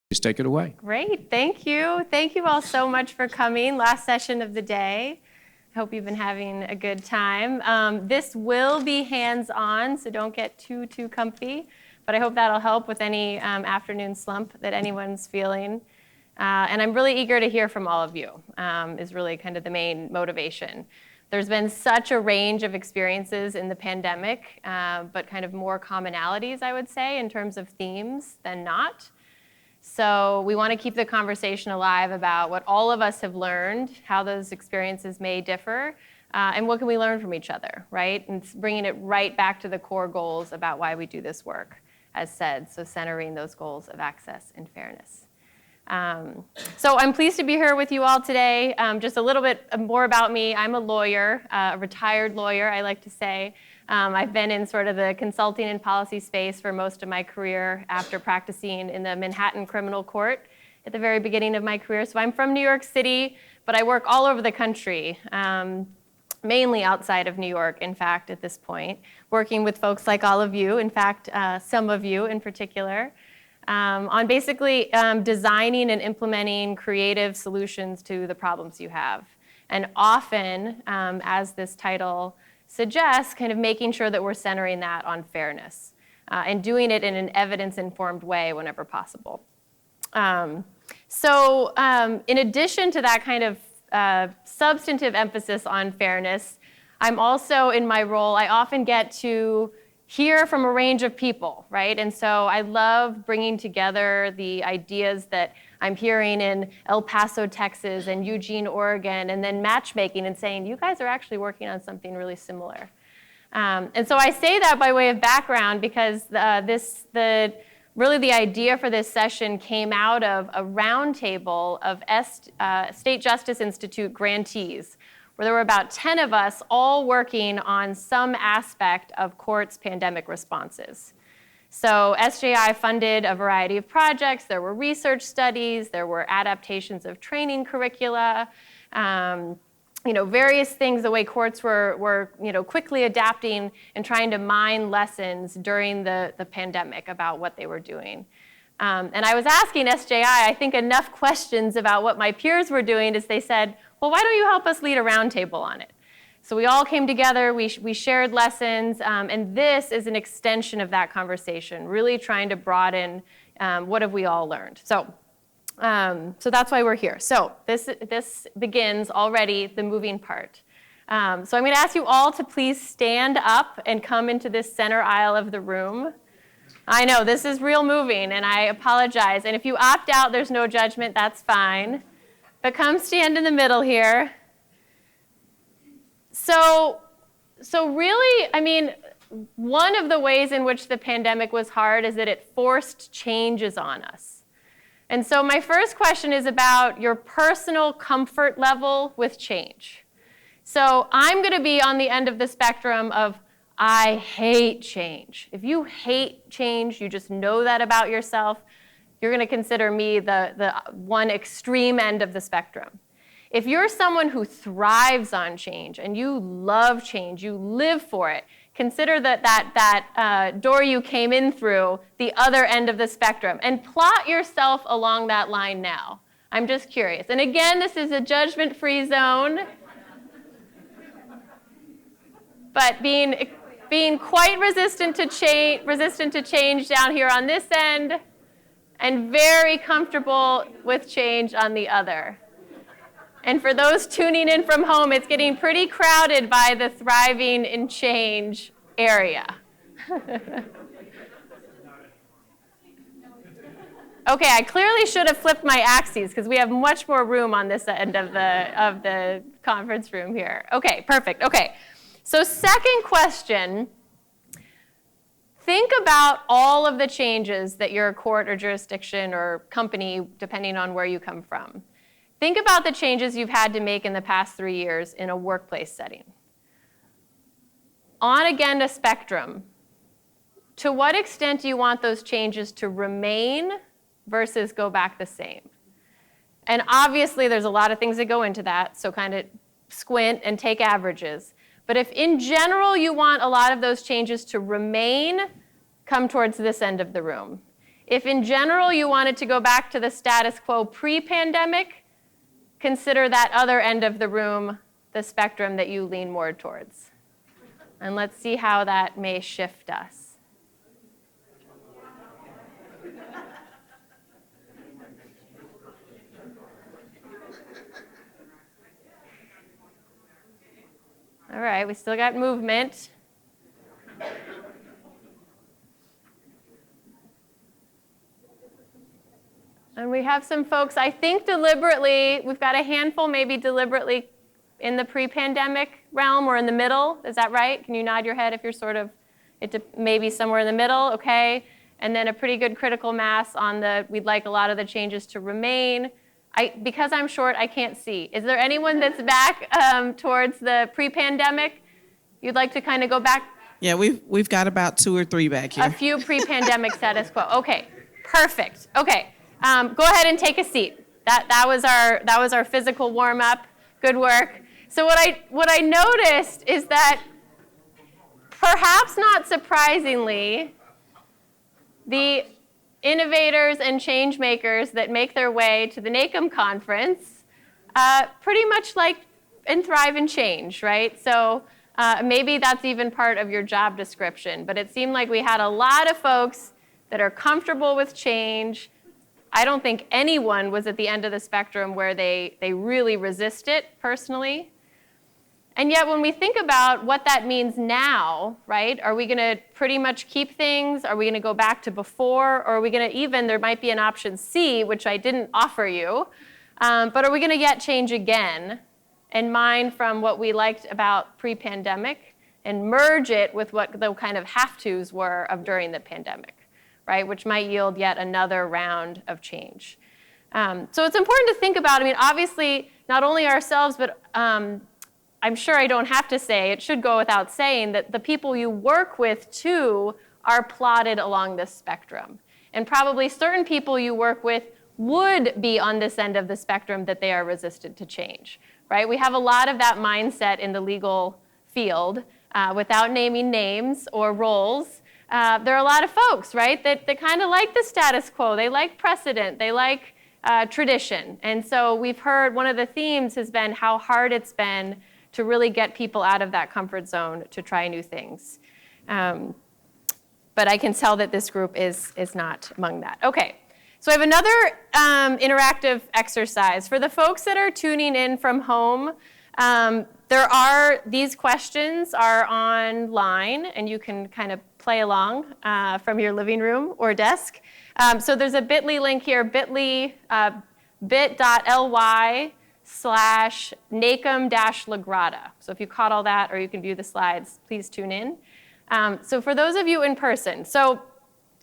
Please take it away. Great, thank you. Thank you all so much for coming. Last session of the day. I hope you've been having a good time. This will be hands-on, so don't get too comfy, but I hope that'll help with any afternoon slump that anyone's feeling. And I'm really eager to hear from all of you, is really kind of the main motivation. There's been such a range of experiences in the pandemic, but kind of more commonalities, I would say, in terms of themes than not. So we want to keep the conversation alive about what all of us have learned, how those experiences may differ, and what can we learn from each other, right? And bringing it right back to the core goals about why we do this work, as said, so centering those goals of access and fairness. So I'm pleased to be here with you all today. Just a little bit more about me. I'm a lawyer, a retired lawyer, I like to say. I've been in sort of the consulting and policy space for most of my career after practicing in the Manhattan Criminal Court at the very beginning of my career. So I'm from New York City, but I work all over the country, mainly outside of New York, in fact, at this point, working with folks like all of you, in fact, some of you in particular, on basically designing and implementing creative solutions to the problems you have. And often, as this title suggests, kind of making sure that we're centering that on fairness and doing it in an evidence-informed way whenever possible. So in addition to that kind of substantive emphasis on fairness, I'm also, in my role, I often get to hear from a range of people, right? And so I love bringing together the ideas that I'm hearing in El Paso, Texas, and Eugene, Oregon, and then matchmaking and saying, you guys are actually working on something really similar. And so I say that by way of background because really the idea for this session came out of a roundtable of State Justice Institute grantees, where there were about 10 of us all working on some aspect of courts' pandemic responses. So SJI funded a variety of projects. There were research studies, there were adaptations of training curricula, various things, the way courts were quickly adapting and trying to mine lessons during the pandemic about what they were doing. And I was asking SJI, I think, enough questions about what my peers were doing as they said, well, why don't you help us lead a roundtable on it? So we all came together, we shared lessons, and this is an extension of that conversation, really trying to broaden what have we all learned. So that's why we're here. So this begins already the moving part. So I'm going to ask you all to please stand up and come into this center aisle of the room. I know, this is real moving, and I apologize. And if you opt out, there's no judgment, that's fine. But come stand in the middle here. So really, I mean, one of the ways in which the pandemic was hard is that it forced changes on us. And so my first question is about your personal comfort level with change. So I'm going to be on the end of the spectrum of I hate change. If you hate change, you just know that about yourself, you're going to consider me the one extreme end of the spectrum. If you're someone who thrives on change and you love change, you live for it, consider that door you came in through, the other end of the spectrum, and plot yourself along that line now. I'm just curious. And again, this is a judgment-free zone, but being quite resistant to change down here on this end, and very comfortable with change on the other. And for those tuning in from home, it's getting pretty crowded by the thriving in change area. Okay, I clearly should have flipped my axes because we have much more room on this end of the conference room here. Okay, perfect. Okay, so second question. Think about all of the changes that your court or jurisdiction or company, depending on where you come from. Think about the changes you've had to make in the past 3 years in a workplace setting. On, again, a spectrum, to what extent do you want those changes to remain versus go back the same? And obviously, there's a lot of things that go into that, so kind of squint and take averages. But if in general you want a lot of those changes to remain, come towards this end of the room. If in general you wanted to go back to the status quo pre-pandemic, consider that other end of the room, the spectrum that you lean more towards. And let's see how that may shift us. All right, we still got movement. And we have some folks, I think deliberately, we've got a handful maybe deliberately in the pre-pandemic realm or in the middle. Is that right? Can you nod your head if you're sort of, maybe somewhere in the middle, okay? And then a pretty good critical mass on the, we'd like a lot of the changes to remain. Because I'm short, I can't see. Is there anyone that's back towards the pre-pandemic? You'd like to kind of go back? Yeah, we've got about 2 or 3 back here. A few pre-pandemic status quo. Okay, perfect. Okay, go ahead and take a seat. That was our physical warm-up. Good work. So what I noticed is that perhaps not surprisingly, the innovators and change makers that make their way to the NACM conference pretty much like and thrive in change, right? So maybe that's even part of your job description, but it seemed like we had a lot of folks that are comfortable with change. I don't think anyone was at the end of the spectrum where they really resist it personally. And yet when we think about what that means now, right, are we going to pretty much keep things? Are we going to go back to before? Or are we going to even, there might be an option C, which I didn't offer you, but are we going to get change again and mine from what we liked about pre-pandemic and merge it with what the kind of have-tos were of during the pandemic, right, which might yield yet another round of change. So it's important to think about, I mean, obviously, not only ourselves, but I'm sure I don't have to say, it should go without saying, that the people you work with, too, are plotted along this spectrum. And probably certain people you work with would be on this end of the spectrum that they are resistant to change, right? We have a lot of that mindset in the legal field, without naming names or roles. There are a lot of folks, right, that kind of like the status quo. They like precedent. They like tradition. And so we've heard one of the themes has been how hard it's been to really get people out of that comfort zone to try new things. But I can tell that this group is not among that. Okay, so I have another interactive exercise. For the folks that are tuning in from home, these questions are online, and you can kind of play along from your living room or desk. So there's a bit.ly link here, bit.ly, bit.ly/NACM-LaGrada. So if you caught all that, or you can view the slides, please tune in. So for those of you in person, so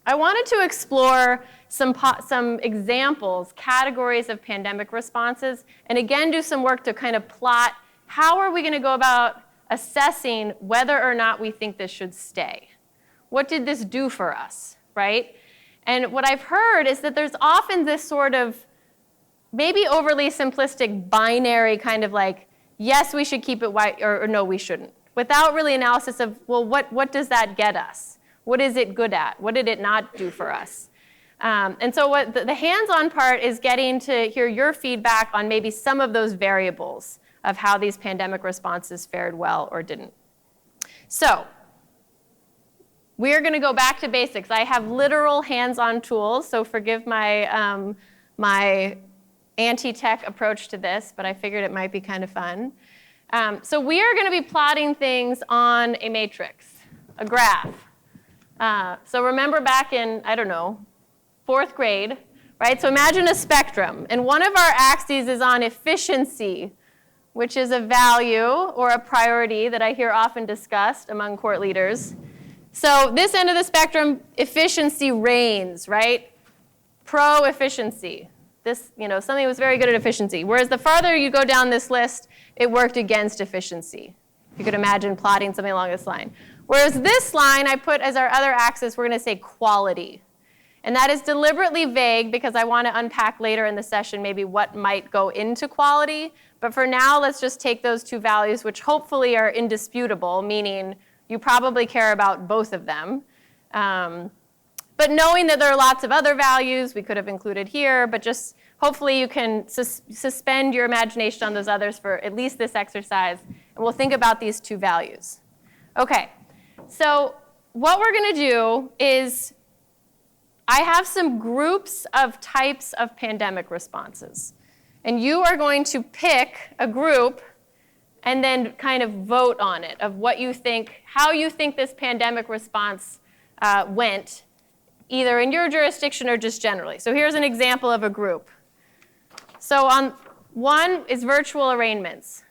I wanted to explore some examples, categories of pandemic responses, and again do some work to kind of plot how are we going to go about assessing whether or not we think this should stay. What did this do for us, right? And what I've heard is that there's often this sort of maybe overly simplistic binary kind of like, yes, we should keep it white, or no, we shouldn't, without really analysis of, well, what does that get us? What is it good at? What did it not do for us? And so what the hands-on part is getting to hear your feedback on maybe some of those variables of how these pandemic responses fared well or didn't. So we're going to go back to basics. I have literal hands-on tools, so forgive my, my anti-tech approach to this, but I figured it might be kind of fun. So we are going to be plotting things on a matrix, a graph. So remember back in, I don't know, 4th grade, right? So imagine a spectrum, and one of our axes is on efficiency, which is a value or a priority that I hear often discussed among court leaders. So this end of the spectrum, efficiency reigns, right? Pro-efficiency. This, something was very good at efficiency. Whereas the farther you go down this list, it worked against efficiency. You could imagine plotting something along this line. Whereas this line I put as our other axis, we're going to say quality. And that is deliberately vague because I want to unpack later in the session maybe what might go into quality. But for now, let's just take those two values, which hopefully are indisputable, meaning you probably care about both of them. But knowing that there are lots of other values we could have included here, but just hopefully you can suspend your imagination on those others for at least this exercise, and we'll think about these two values. Okay, so what we're going to do is I have some groups of types of pandemic responses, and you are going to pick a group and then kind of vote on it, of what you think, how you think this pandemic response went, either in your jurisdiction or just generally. So here's an example of a group. So on one is virtual arraignments.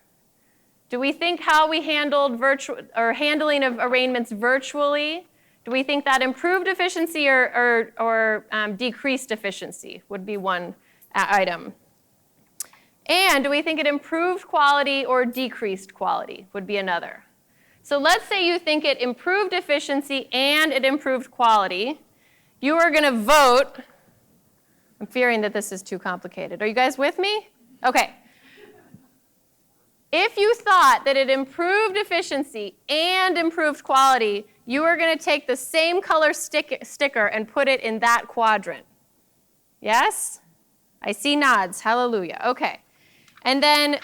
Do we think how we handled handling of arraignments virtually, do we think that improved efficiency or decreased efficiency would be one item? And do we think it improved quality or decreased quality would be another. So let's say you think it improved efficiency and it improved quality. You are going to vote. I'm fearing that this is too complicated. Are you guys with me? Okay. If you thought that it improved efficiency and improved quality, you are going to take the same color sticker and put it in that quadrant. Yes? I see nods. Hallelujah. Okay. And then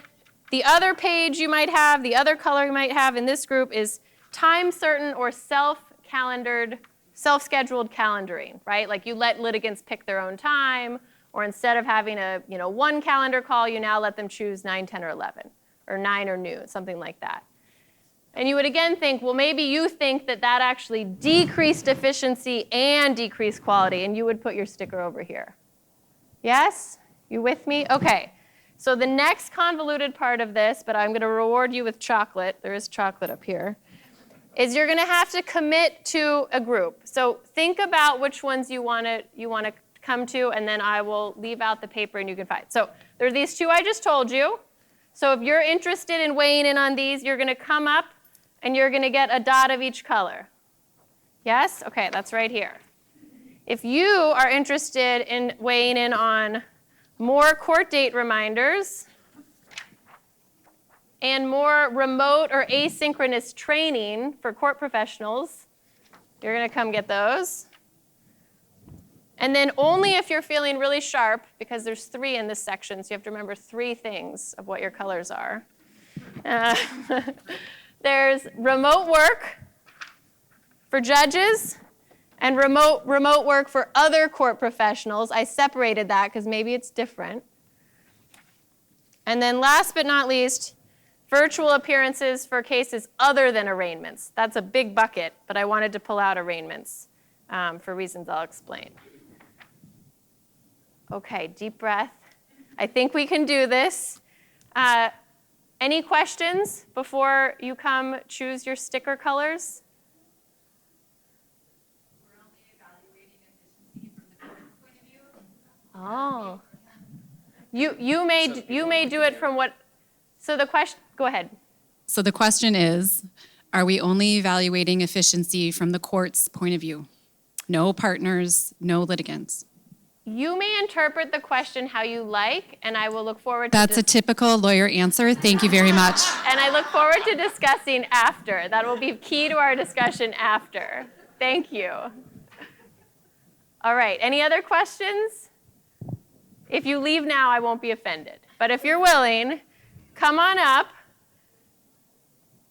the other page you might have, the other color you might have in this group is time certain or self-scheduled calendaring, right? Like you let litigants pick their own time, or instead of having a one calendar call, you now let them choose 9, 10, or 11, or 9 or noon, something like that. And you would again think, well, maybe you think that that actually decreased efficiency and decreased quality, and you would put your sticker over here. Yes? You with me? Okay. So the next convoluted part of this, but I'm going to reward you with chocolate, there is chocolate up here, is you're going to have to commit to a group. So think about which ones you want to come to, and then I will leave out the paper and you can find. So there are these two I just told you. So if you're interested in weighing in on these, you're going to come up and you're going to get a dot of each color. Yes? Okay, that's right here. If you are interested in weighing in on more court date reminders and more remote or asynchronous training for court professionals, you're going to come get those. And then only if you're feeling really sharp, because there's 3 in this section, so you have to remember 3 things of what your colors are. There's remote work for judges and remote work for other court professionals. I separated that because maybe it's different. And then last but not least, virtual appearances for cases other than arraignments. That's a big bucket, but I wanted to pull out arraignments for reasons I'll explain. Okay, deep breath. I think we can do this. Any questions before you come choose your sticker colors? We're only evaluating efficiency from the court's point of view. Oh. You may do it from what, so the question, go ahead. So the question is, are we only evaluating efficiency from the court's point of view? No partners, no litigants. You may interpret the question how you like, and I will look forward to That's a typical lawyer answer. Thank you very much. And I look forward to discussing after. That will be key to our discussion after. Thank you. All right, any other questions? If you leave now, I won't be offended. But if you're willing, come on up.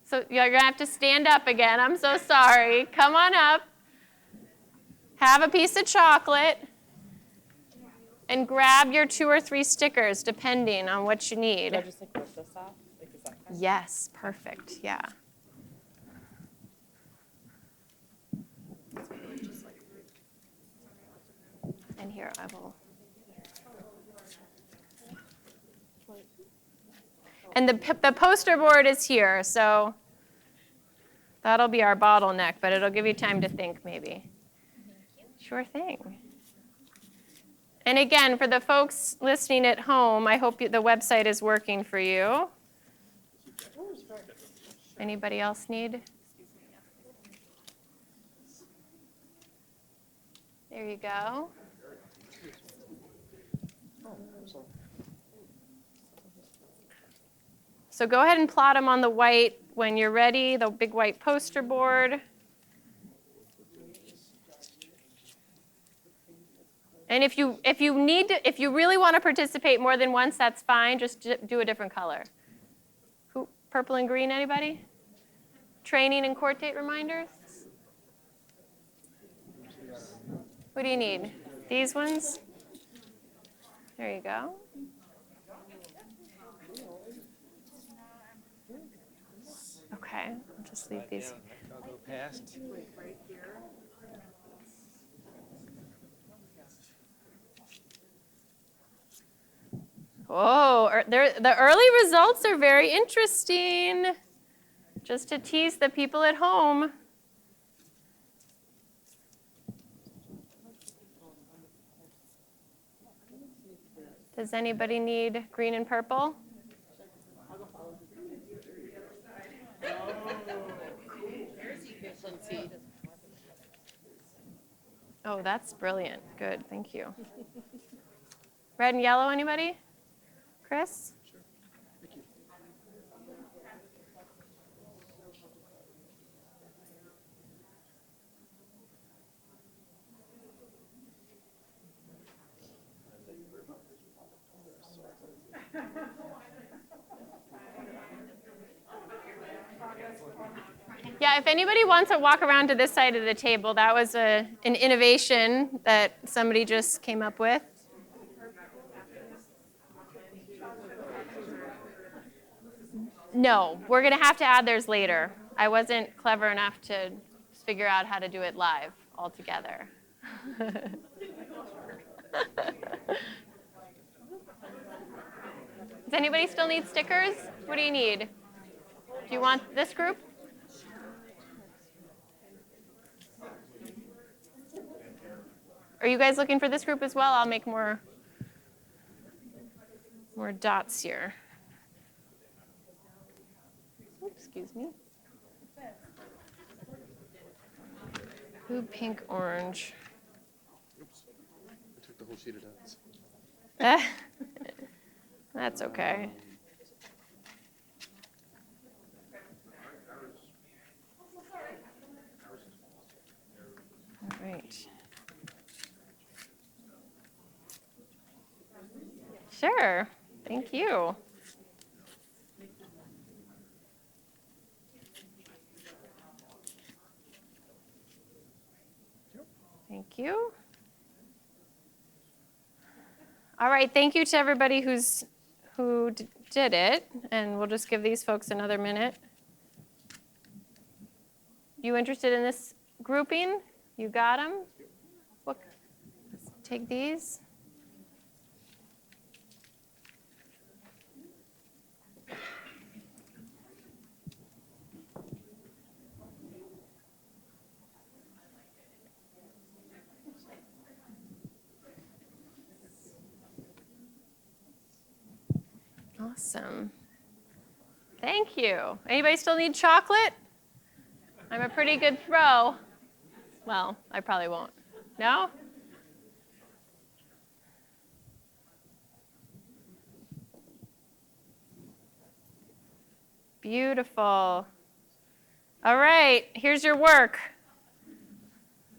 So you're going to have to stand up again. I'm so sorry. Come on up. Have a piece of chocolate. And grab your 2 or 3 stickers, depending on what you need. Should I just rip this off? Is that fine? Yes, perfect, yeah. And here, I will. And the poster board is here, so that'll be our bottleneck, but it'll give you time to think, maybe. Sure thing. And again, for the folks listening at home, I hope the website is working for you. Anybody else need? There you go. So go ahead and plot them on the white when you're ready, the big white poster board. And if you really want to participate more than once, that's fine. Just do a different color. Purple and green, anybody? Training and court date reminders? What do you need? These ones? There you go. Okay, I'll just leave these. I'll go past. Oh, the early results are very interesting. Just to tease the people at home. Does anybody need green and purple? Oh, that's brilliant. Good, thank you. Red and yellow, anybody? Chris? Sure. Thank you. Yeah, if anybody wants to walk around to this side of the table, that was an innovation that somebody just came up with. No, we're going to have to add theirs later. I wasn't clever enough to figure out how to do it live altogether. Does anybody still need stickers? What do you need? Do you want this group? Are you guys looking for this group as well? I'll make more dots here. Oops, excuse me. Blue, pink, orange. Oops. I took the whole sheet of dots. That's okay. All right. Sure. Thank you. Thank you. All right, thank you to everybody who did it, and we'll just give these folks another minute. You interested in this grouping? You got them? Let's take these. Awesome. Thank you. Anybody still need chocolate? I'm a pretty good throw. Well, I probably won't. No? Beautiful. All right, here's your work.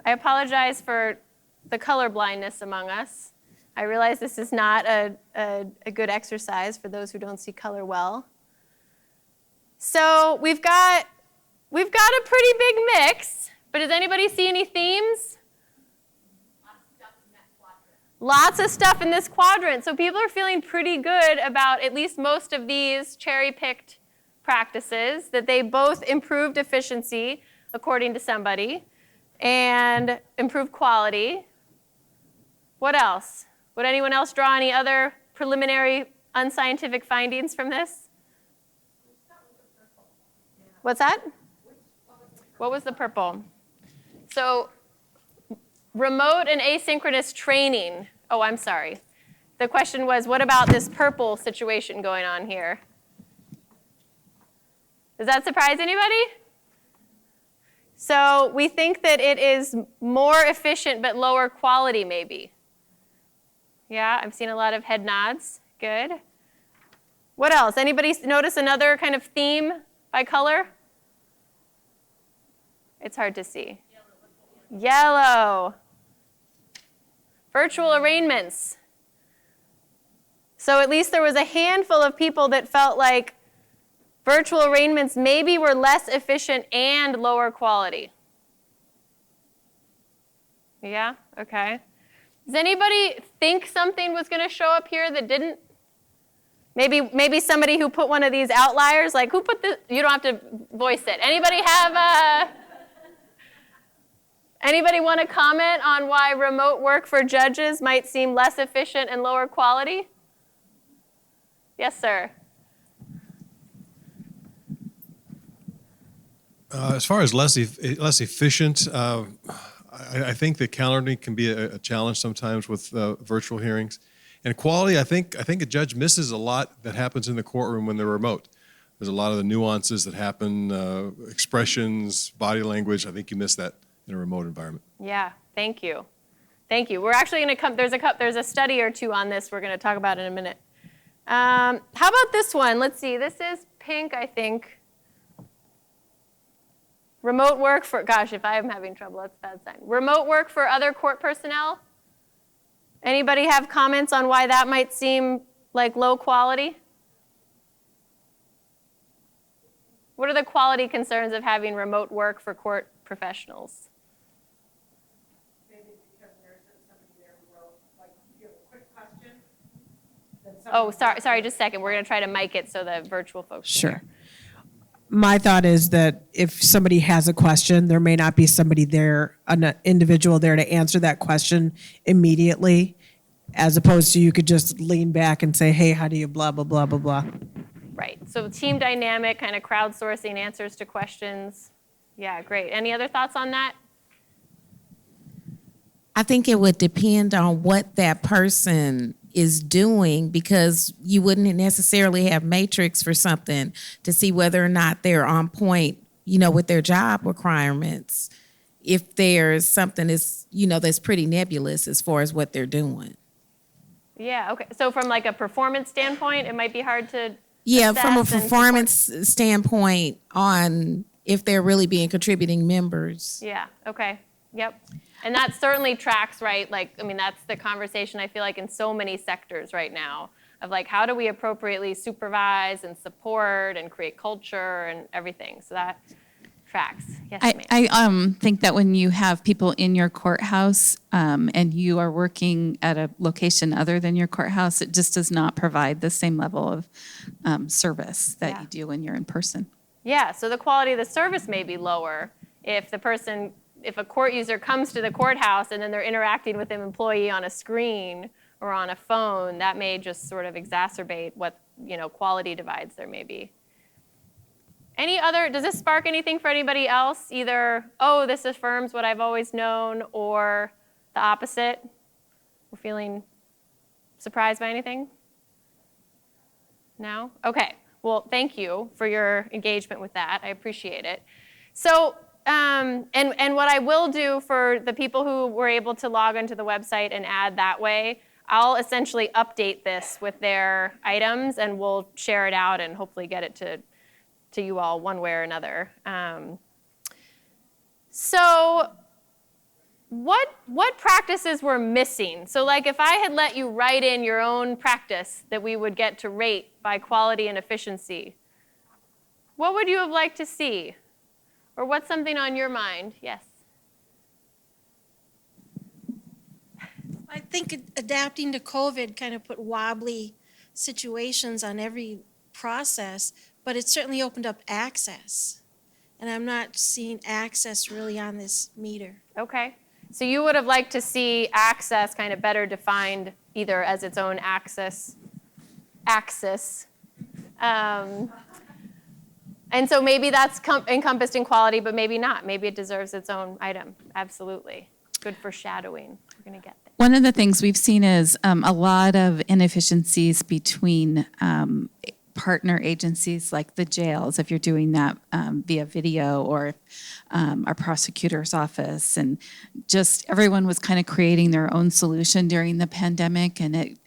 I apologize for the color blindness among us. I realize this is not a good exercise for those who don't see color well. So we've got a pretty big mix, but does anybody see any themes? Lots of stuff in this quadrant. So people are feeling pretty good about at least most of these cherry-picked practices, that they both improved efficiency, according to somebody, and improved quality. What else? Would anyone else draw any other preliminary unscientific findings from this? What's that? What was the purple? So remote and asynchronous training. Oh, I'm sorry. The question was, what about this purple situation going on here? Does that surprise anybody? So we think that it is more efficient but lower quality, maybe. Yeah, I've seen a lot of head nods. Good. What else? Anybody notice another kind of theme by color? It's hard to see. Yellow. Virtual arraignments. So at least there was a handful of people that felt like virtual arraignments maybe were less efficient and lower quality. Yeah? Okay. Does anybody think something was going to show up here that didn't? Maybe somebody who put one of these outliers, like who put this? You don't have to voice it. Anybody want to comment on why remote work for judges might seem less efficient and lower quality? Yes, sir. As far as less efficient, I think that calendaring can be a challenge sometimes with virtual hearings. And quality, I think a judge misses a lot that happens in the courtroom when they're remote. There's a lot of the nuances that happen, expressions, body language. I think you miss that in a remote environment. Yeah, thank you. Thank you. We're actually going to come, there's a study or two on this we're going to talk about in a minute. How about this one? Let's see, this is pink, I think. Remote work for, gosh, if I'm having trouble, that's a bad sign. Remote work for other court personnel? Anybody have comments on why that might seem like low quality? What are the quality concerns of having remote work for court professionals? Maybe because there isn't somebody there who wrote, like, if you have a quick question, then Oh, somebody- sorry, just a second. We're going to try to mic it so the virtual folks can Sure. hear. My thought is that if somebody has a question, there may not be somebody there, an individual there to answer that question immediately, as opposed to you could just lean back and say, hey, how do you blah, blah, blah, blah, blah. Right, so team dynamic, kind of crowdsourcing answers to questions. Yeah, great. Any other thoughts on that? I think it would depend on what that person is doing, because you wouldn't necessarily have matrix for something to see whether or not they're on point, with their job requirements. If there's something that's pretty nebulous as far as what they're doing. Yeah, okay. So from like a performance standpoint, it might be hard to Yeah, from a assess and performance standpoint on if they're really being contributing members. Yeah, okay, yep. And that certainly tracks, right? That's the conversation I feel like in so many sectors right now of like, how do we appropriately supervise and support and create culture and everything? So that tracks. Yes, ma'am. I think that when you have people in your courthouse and you are working at a location other than your courthouse, it just does not provide the same level of service that Yeah. you do when you're in person. Yeah, so the quality of the service may be lower if a court user comes to the courthouse and then they're interacting with an employee on a screen or on a phone. That may just sort of exacerbate what, quality divides there may be. Does this spark anything for anybody else? Either, oh, this affirms what I've always known, or the opposite? We're feeling surprised by anything? No? Okay. Well, thank you for your engagement with that. I appreciate it. So, and what I will do for the people who were able to log onto the website and add that way, I'll essentially update this with their items and we'll share it out and hopefully get it to you all one way or another. So what practices were missing? So like if I had let you write in your own practice that we would get to rate by quality and efficiency, what would you have liked to see? Or what's something on your mind? Yes. I think adapting to COVID kind of put wobbly situations on every process, but it certainly opened up access. And I'm not seeing access really on this meter. Okay. So you would have liked to see access kind of better defined either as its own axis. And so maybe that's encompassed in quality, but maybe not. Maybe it deserves its own item. Absolutely. Good foreshadowing. We're going to get there. One of the things we've seen is a lot of inefficiencies between partner agencies like the jails, if you're doing that via video, or our prosecutor's office. And just everyone was kind of creating their own solution during the pandemic, and it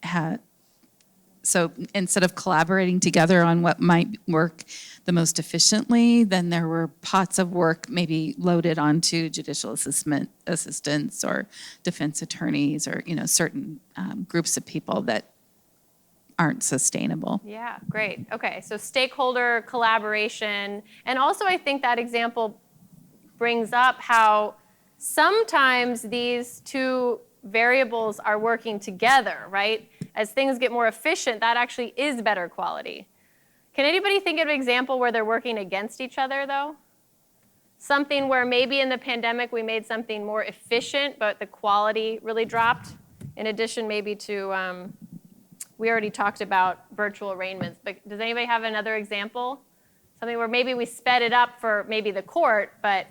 So instead of collaborating together on what might work the most efficiently, then there were pots of work maybe loaded onto judicial assistants or defense attorneys or, certain groups of people that aren't sustainable. Yeah, great. Okay, so stakeholder collaboration. And also I think that example brings up how sometimes these two variables are working together, right? As things get more efficient, that actually is better quality. Can anybody think of an example where they're working against each other, though? Something where maybe in the pandemic we made something more efficient, but the quality really dropped? In addition, maybe to, we already talked about virtual arraignments, but does anybody have another example? Something where maybe we sped it up for maybe the court, but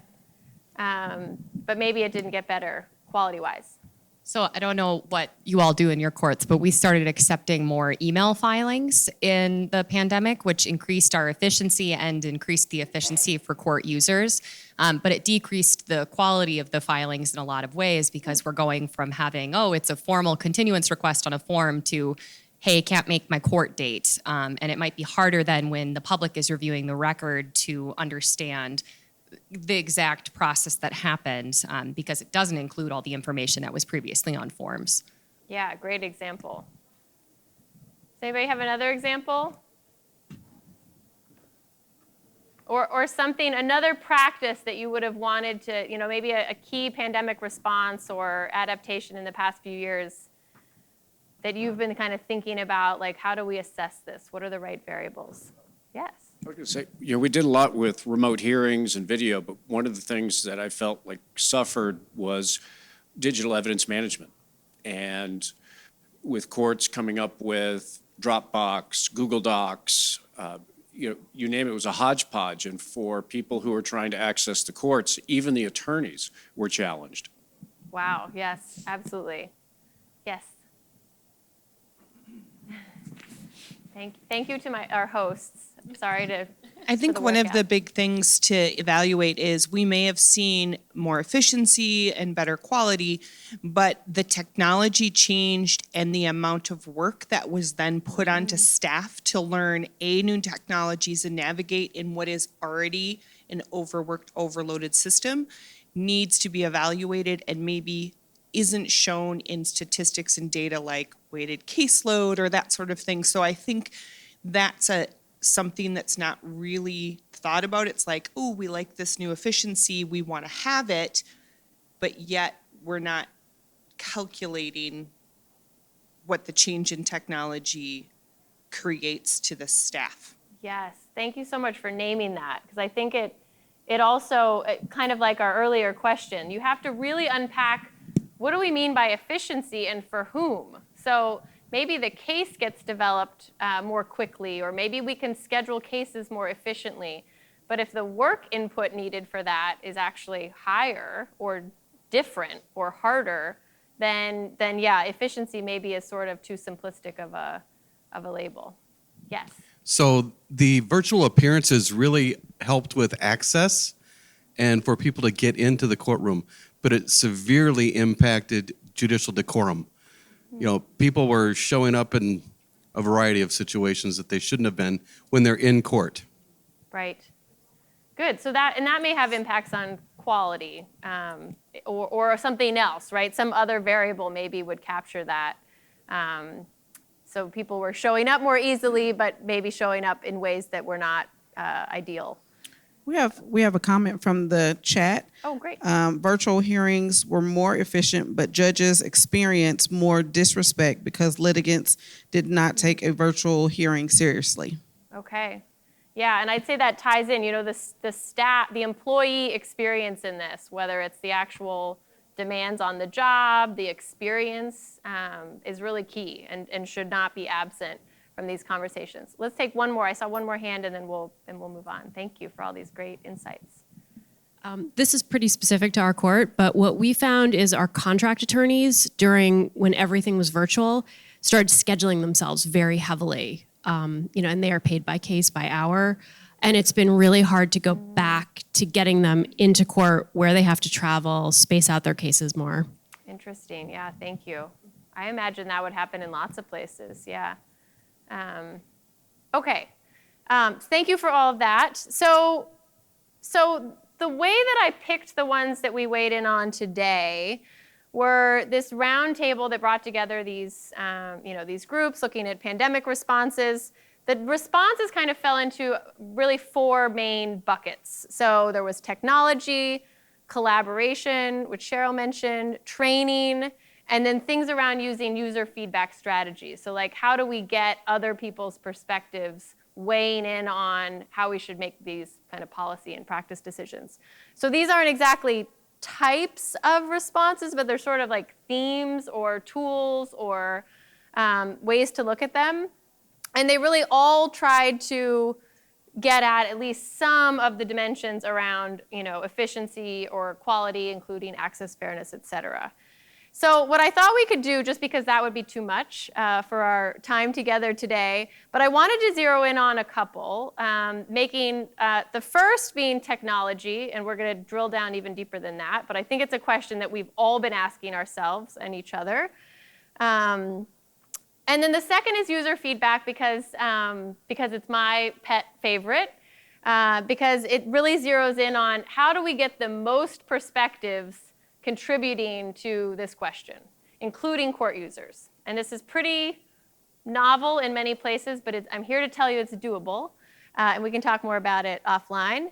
maybe it didn't get better quality-wise. So I don't know what you all do in your courts, but we started accepting more email filings in the pandemic, which increased our efficiency and increased the efficiency for court users. But it decreased the quality of the filings in a lot of ways because we're going from having, it's a formal continuance request on a form to, hey, can't make my court date. And it might be harder then when the public is reviewing the record to understand the exact process that happened because it doesn't include all the information that was previously on forms. Yeah, great example. Does anybody have another example? Or something, another practice that you would have wanted to, maybe a key pandemic response or adaptation in the past few years that you've been kind of thinking about, like how do we assess this? What are the right variables? Yes. I was going to say, we did a lot with remote hearings and video, but one of the things that I felt like suffered was digital evidence management. And with courts coming up with Dropbox, Google Docs, you name it was a hodgepodge. And for people who are trying to access the courts, even the attorneys were challenged. Wow, yes, absolutely. Yes. Thank you to our hosts. I'm sorry to. I think one of the big things to evaluate is we may have seen more efficiency and better quality, but the technology changed and the amount of work that was then put onto staff to learn new technologies and navigate in what is already an overworked, overloaded system needs to be evaluated and maybe isn't shown in statistics and data like weighted caseload or that sort of thing. So I think that's something that's not really thought about. It's like, we like this new efficiency, we want to have it, but yet we're not calculating what the change in technology creates to the staff. Yes, thank you so much for naming that, because I think it also, kind of like our earlier question, you have to really unpack what do we mean by efficiency and for whom? So maybe the case gets developed more quickly, or maybe we can schedule cases more efficiently. But if the work input needed for that is actually higher or different or harder, then yeah, efficiency maybe is sort of too simplistic of a label. Yes. So the virtual appearances really helped with access and for people to get into the courtroom, but it severely impacted judicial decorum. People were showing up in a variety of situations that they shouldn't have been when they're in court. Right. Good. So that may have impacts on quality or something else, right? Some other variable maybe would capture that. So people were showing up more easily, but maybe showing up in ways that were not ideal. We have a comment from the chat. Oh, great. Virtual hearings were more efficient, but judges experienced more disrespect because litigants did not take a virtual hearing seriously. Okay. Yeah, and I'd say that ties in, the staff, the employee experience in this, whether it's the actual demands on the job, the experience is really key and should not be absent from these conversations. Let's take one more. I saw one more hand, and then we'll move on. Thank you for all these great insights. This is pretty specific to our court, but what we found is our contract attorneys, when everything was virtual, started scheduling themselves very heavily. And they are paid by case, by hour. And it's been really hard to go back to getting them into court where they have to travel, space out their cases more. Interesting. Yeah, thank you. I imagine that would happen in lots of places. Yeah. Okay. Thank you for all of that. So the way that I picked the ones that we weighed in on today were this round table that brought together these, these groups looking at pandemic responses. The responses kind of fell into really 4 main buckets. So there was technology, collaboration, which Cheryl mentioned, training, and then things around using user feedback strategies. So like, how do we get other people's perspectives weighing in on how we should make these kind of policy and practice decisions? So these aren't exactly types of responses, but they're sort of like themes or tools or ways to look at them. And they really all tried to get at least some of the dimensions around, efficiency or quality, including access, fairness, et cetera. So what I thought we could do, just because that would be too much for our time together today, but I wanted to zero in on a couple, making the first being technology, and we're going to drill down even deeper than that, but I think it's a question that we've all been asking ourselves and each other. And then the second is user feedback because it's my pet favorite, because it really zeroes in on how do we get the most perspectives contributing to this question, including court users. And this is pretty novel in many places, but I'm here to tell you it's doable, and we can talk more about it offline.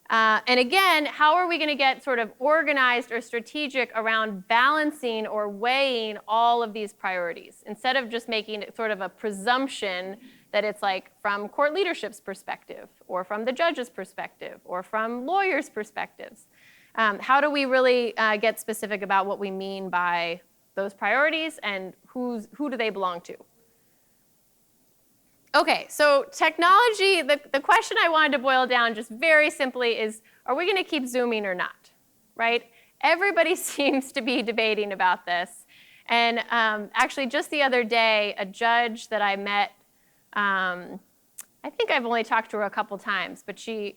And again, how are we going to get sort of organized or strategic around balancing or weighing all of these priorities, instead of just making it sort of a presumption that it's like from court leadership's perspective, or from the judge's perspective, or from lawyers' perspectives. How do we really get specific about what we mean by those priorities and who do they belong to? Okay, so technology, the question I wanted to boil down just very simply is, are we going to keep Zooming or not, right? Everybody seems to be debating about this. And actually, just the other day, a judge that I met, I think I've only talked to her a couple times, but she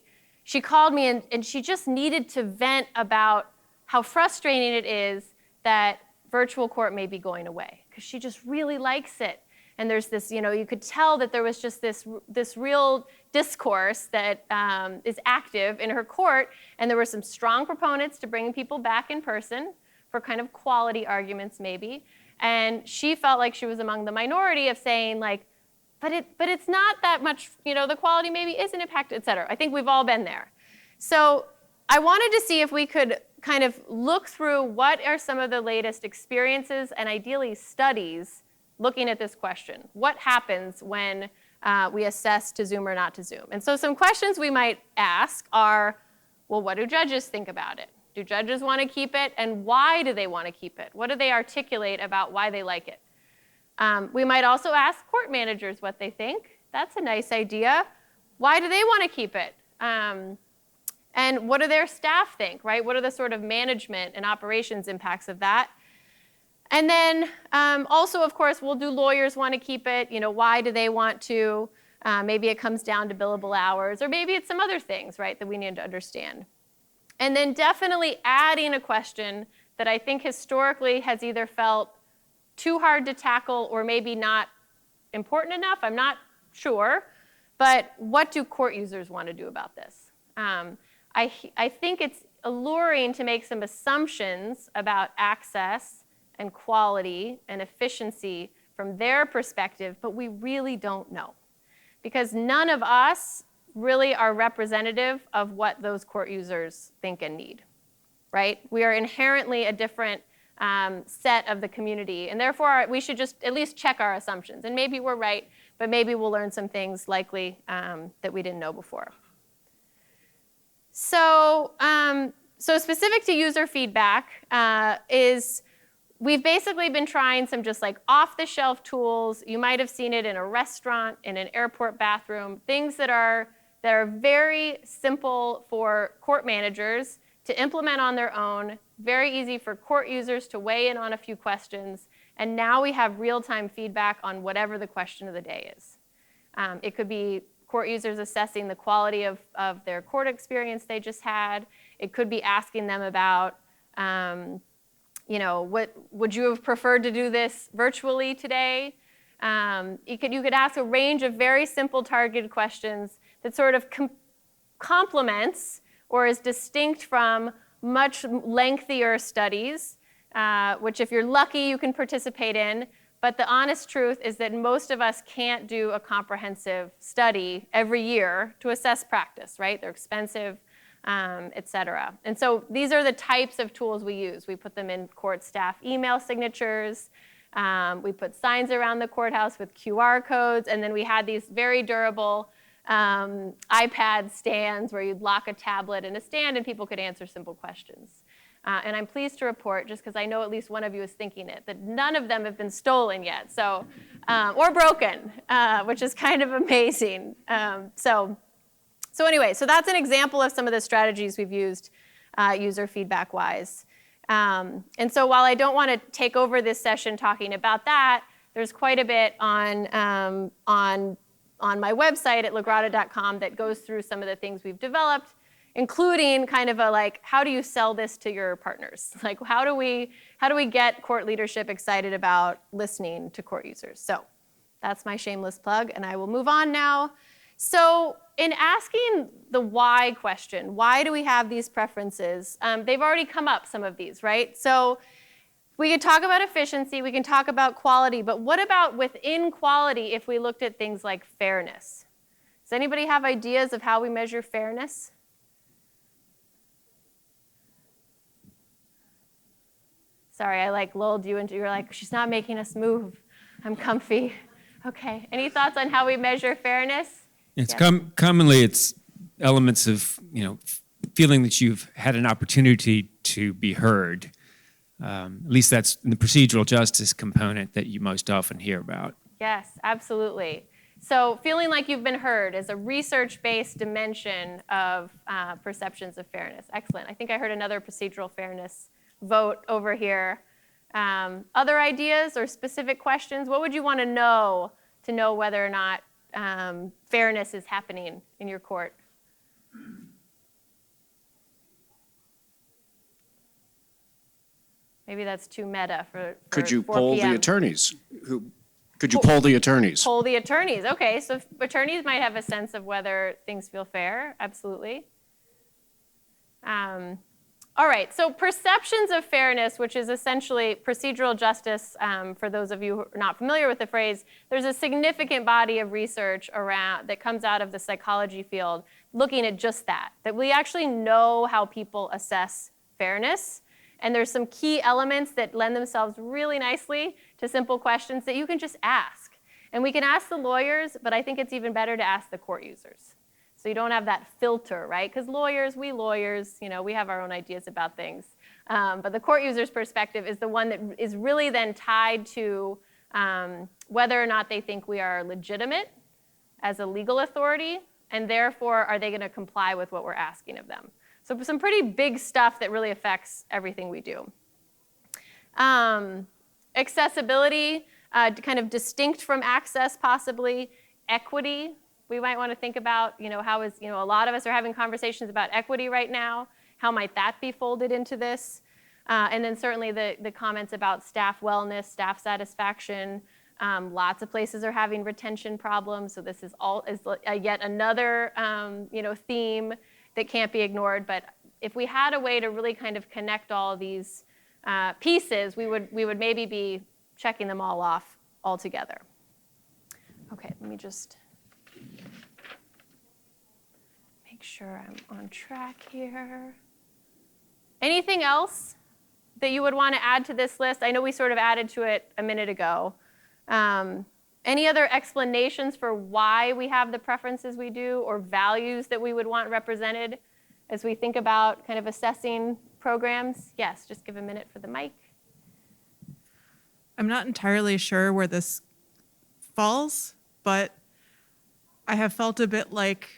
called me and she just needed to vent about how frustrating it is that virtual court may be going away, because she just really likes it. And there's this, you could tell that there was just this real discourse that is active in her court, and there were some strong proponents to bringing people back in person for kind of quality arguments maybe. And she felt like she was among the minority of saying like, but it's not that much, the quality maybe isn't impacted, et cetera. I think we've all been there. So I wanted to see if we could kind of look through what are some of the latest experiences and ideally studies looking at this question. What happens when we assess to Zoom or not to Zoom? And so some questions we might ask are, well, what do judges think about it? Do judges want to keep it? And why do they want to keep it? What do they articulate about why they like it? We might also ask court managers what they think. That's a nice idea. Why do they want to keep it? And what do their staff think, right? What are the sort of management and operations impacts of that? And then also, of course, do lawyers want to keep it? Why do they want to? Maybe it comes down to billable hours, or maybe it's some other things, right, that we need to understand. And then definitely adding a question that I think historically has either felt too hard to tackle or maybe not important enough. I'm not sure. But what do court users want to do about this? I think it's alluring to make some assumptions about access and quality and efficiency from their perspective, but we really don't know, because none of us really are representative of what those court users think and need, right? We are inherently a different set of the community, and therefore we should just at least check our assumptions. And maybe we're right, but maybe we'll learn some things likely that we didn't know before. So specific to user feedback is we've basically been trying some just like off-the-shelf tools. You might have seen it in a restaurant, in an airport bathroom, things that are very simple for court managers to implement on their own, very easy for court users to weigh in on a few questions, and now we have real-time feedback on whatever the question of the day is. It could be court users assessing the quality of their court experience they just had. It could be asking them about, what would you have preferred to do this virtually today? You could ask a range of very simple targeted questions that sort of complements or is distinct from much lengthier studies, which if you're lucky, you can participate in. But the honest truth is that most of us can't do a comprehensive study every year to assess practice, right? They're expensive, et cetera. And so these are the types of tools we use. We put them in court staff email signatures. We put signs around the courthouse with QR codes. And then we had these very durable iPad stands where you'd lock a tablet in a stand and people could answer simple questions. And I'm pleased to report, just because I know at least one of you is thinking it, that none of them have been stolen yet, so or broken, which is kind of amazing. So anyway, so that's an example of some of the strategies we've used user feedback-wise. And so while I don't want to take over this session talking about that, there's quite a bit on my website at lagrada.com that goes through some of the things we've developed, including kind of a like, how do you sell this to your partners? Like, how do we get court leadership excited about listening to court users? So that's my shameless plug, and I will move on now. So in asking the why question, why do we have these preferences? They've already come up, some of these, right? So we could talk about efficiency, we can talk about quality, but what about within quality if we looked at things like fairness? Does anybody have ideas of how we measure fairness? Sorry, I like lulled you into, you're like, she's not making us move. I'm comfy. Okay, any thoughts on how we measure fairness? It's Yes. Commonly it's elements of, feeling that you've had an opportunity to be heard. At least that's the procedural justice component that you most often hear about. Yes, absolutely. So feeling like you've been heard is a research-based dimension of perceptions of fairness. Excellent. I think I heard another procedural fairness vote over here. Other ideas or specific questions? What would you want to know whether or not fairness is happening in your court? Maybe that's too meta for Could you 4 poll p.m. the attorneys? Could you poll the attorneys? Poll the attorneys. Okay, so attorneys might have a sense of whether things feel fair. Absolutely. All right, so perceptions of fairness, which is essentially procedural justice, for those of you who are not familiar with the phrase, there's a significant body of research around that comes out of the psychology field looking at just that we actually know how people assess fairness. And there's some key elements that lend themselves really nicely to simple questions that you can just ask. And we can ask the lawyers, but I think it's even better to ask the court users. So you don't have that filter, right? Because we lawyers, we have our own ideas about things. But the court user's perspective is the one that is really then tied to whether or not they think we are legitimate as a legal authority, and therefore are they going to comply with what we're asking of them. So some pretty big stuff that really affects everything we do. Accessibility, kind of distinct from access possibly. Equity, we might want to think about, how is, a lot of us are having conversations about equity right now. How might that be folded into this? And then certainly the comments about staff wellness, staff satisfaction. Lots of places are having retention problems, so this is yet another, theme that can't be ignored. But if we had a way to really kind of connect all of these pieces, we would maybe be checking them all off altogether. Okay, let me just make sure I'm on track here. Anything else that you would want to add to this list? I know we sort of added to it a minute ago. Any other explanations for why we have the preferences we do or values that we would want represented as we think about kind of assessing programs? Yes, just give a minute for the mic. I'm not entirely sure where this falls, but I have felt a bit like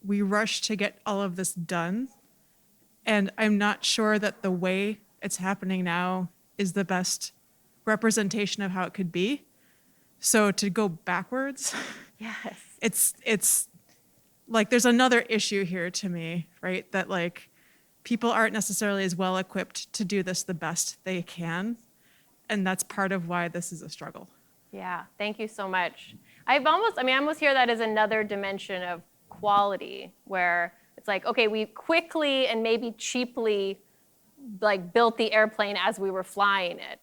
we rushed to get all of this done. And I'm not sure that the way it's happening now is the best representation of how it could be. So to go backwards, yes, it's like there's another issue here to me, right? That like people aren't necessarily as well equipped to do this the best they can. And that's part of why this is a struggle. Yeah, thank you so much. I almost hear that as another dimension of quality, where it's like, okay, we quickly and maybe cheaply like built the airplane as we were flying it.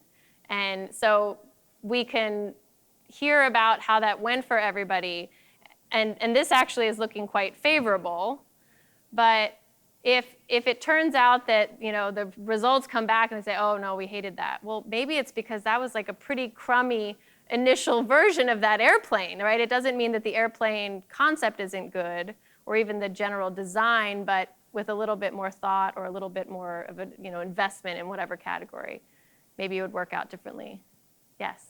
And so we can hear about how that went for everybody. And this actually is looking quite favorable. But if it turns out that, the results come back and they say, oh no, we hated that. Well, maybe it's because that was like a pretty crummy initial version of that airplane, right? It doesn't mean that the airplane concept isn't good or even the general design, but with a little bit more thought or a little bit more of a, investment in whatever category, maybe it would work out differently. Yes.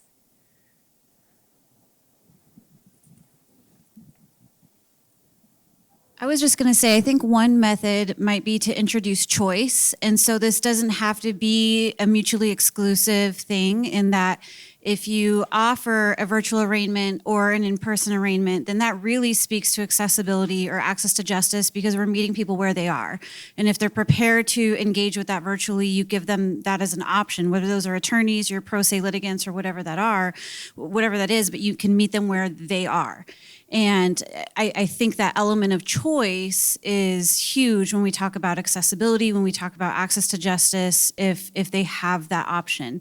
I was just going to say, I think one method might be to introduce choice. And so this doesn't have to be a mutually exclusive thing, in that if you offer a virtual arraignment or an in-person arraignment, then that really speaks to accessibility or access to justice, because we're meeting people where they are. And if they're prepared to engage with that virtually, you give them that as an option, whether those are attorneys, your pro se litigants, or whatever that is, but you can meet them where they are. And I think that element of choice is huge when we talk about accessibility, when we talk about access to justice, if they have that option.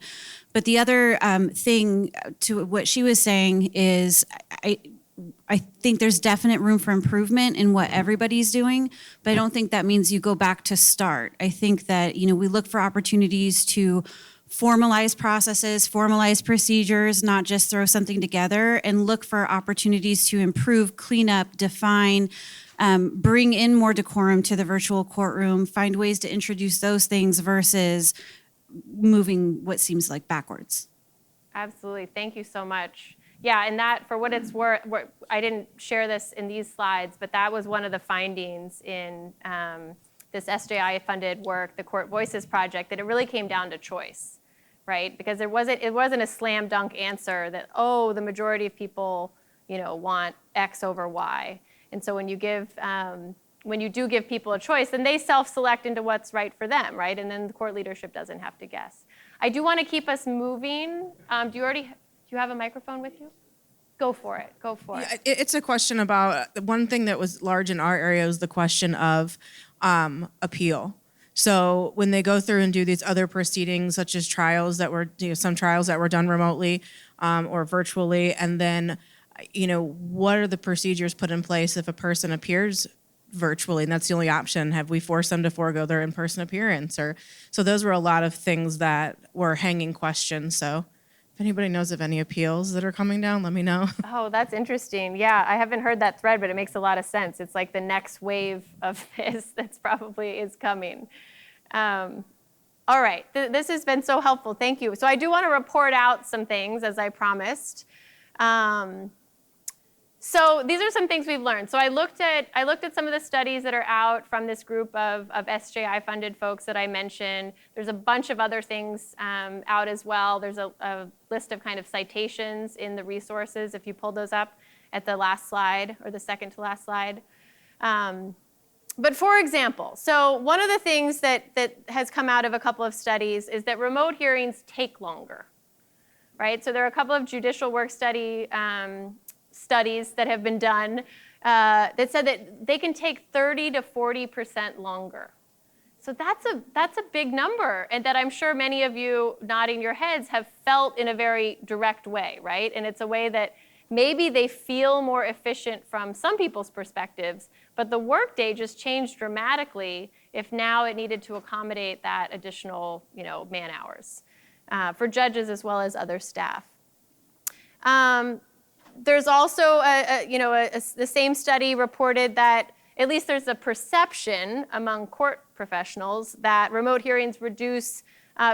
But the other thing to what she was saying is I think there's definite room for improvement in what everybody's doing, but I don't think that means you go back to start. I think that, we look for opportunities to formalize processes, formalize procedures, not just throw something together, and look for opportunities to improve, clean up, define, bring in more decorum to the virtual courtroom, find ways to introduce those things versus moving what seems like backwards. Absolutely. Thank you so much. Yeah, and that, for what it's worth, I didn't share this in these slides, but that was one of the findings in this SJI-funded work, the Court Voices Project, that it really came down to choice, right? Because it wasn't a slam dunk answer that, oh, the majority of people, want X over Y. And so when you do give people a choice, then they self-select into what's right for them, right? And then the court leadership doesn't have to guess. I do want to keep us moving. Do you have a microphone with you? Go for it. It's a question about, one thing that was large in our area was the question of appeal. So when they go through and do these other proceedings, such as trials that were, some trials that were done remotely or virtually, and then, what are the procedures put in place if a person appears virtually and that's the only option? Have we forced them to forego their in-person appearance? So those were a lot of things that were hanging questions. So if anybody knows of any appeals that are coming down, let me know. Oh, that's interesting. Yeah, I haven't heard that thread, but it makes a lot of sense. It's like the next wave of this that's probably is coming. All right, this has been so helpful. Thank you. So I do want to report out some things, as I promised. So these are some things we've learned. So I looked at some of the studies that are out from this group of SJI-funded folks that I mentioned. There's a bunch of other things out as well. There's a list of kind of citations in the resources, if you pull those up at the last slide, or the second to last slide. But for example, so one of the things that has come out of a couple of studies is that remote hearings take longer, right? So there are a couple of judicial work studies that have been done that said that they can take 30 to 40% longer. So that's a big number, and that I'm sure many of you nodding your heads have felt in a very direct way, right? And it's a way that maybe they feel more efficient from some people's perspectives, but the workday just changed dramatically if now it needed to accommodate that additional, man hours for judges as well as other staff. There's also, the same study reported that at least there's a perception among court professionals that remote hearings reduce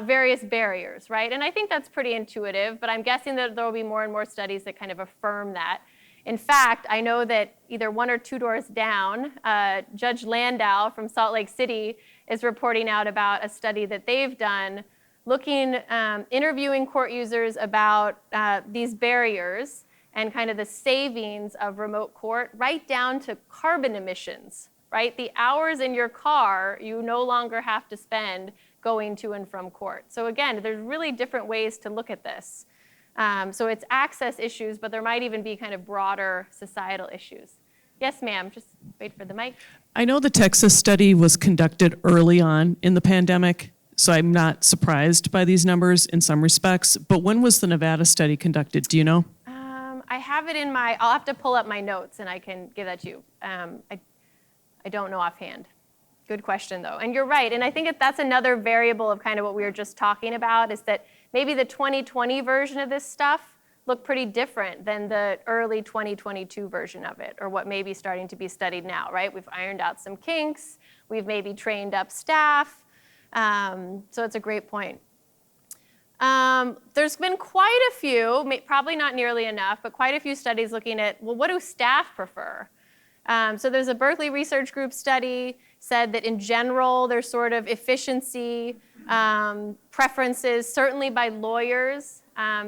various barriers, right? And I think that's pretty intuitive, but I'm guessing that there will be more and more studies that kind of affirm that. In fact, I know that either one or two doors down, Judge Landau from Salt Lake City is reporting out about a study that they've done looking, interviewing court users about these barriers and kind of the savings of remote court, right down to carbon emissions, right? The hours in your car you no longer have to spend going to and from court. So again, there's really different ways to look at this. So it's access issues, but there might even be kind of broader societal issues. Yes, ma'am, just wait for the mic. I know the Texas study was conducted early on in the pandemic, so I'm not surprised by these numbers in some respects. But when was the Nevada study conducted? Do you know? I have it in my, I'll have to pull up my notes and I can give that to you. I don't know offhand. Good question though. And you're right, and I think that's another variable of kind of what we were just talking about, is that maybe the 2020 version of this stuff looked pretty different than the early 2022 version of it, or what may be starting to be studied now, right? We've ironed out some kinks, we've maybe trained up staff, so it's a great point. There's been quite a few, probably not nearly enough, but quite a few studies looking at, well, what do staff prefer? So there's a Berkeley Research Group study said that in general, there's sort of efficiency preferences, certainly by lawyers.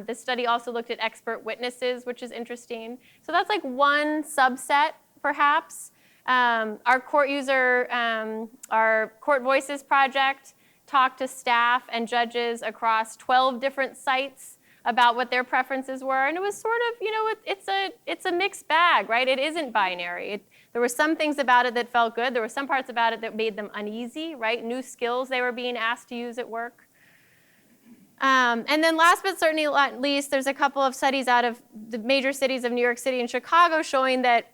This study also looked at expert witnesses, which is interesting. So that's like one subset, perhaps. Our court user, our Court Voices project talked to staff and judges across 12 different sites about what their preferences were, and it was sort of, you know, it's a mixed bag, right? It isn't binary. There were some things about it that felt good. There were some parts about it that made them uneasy, right? New skills they were being asked to use at work. And then last but certainly not least, there's a couple of studies out of the major cities of New York City and Chicago showing that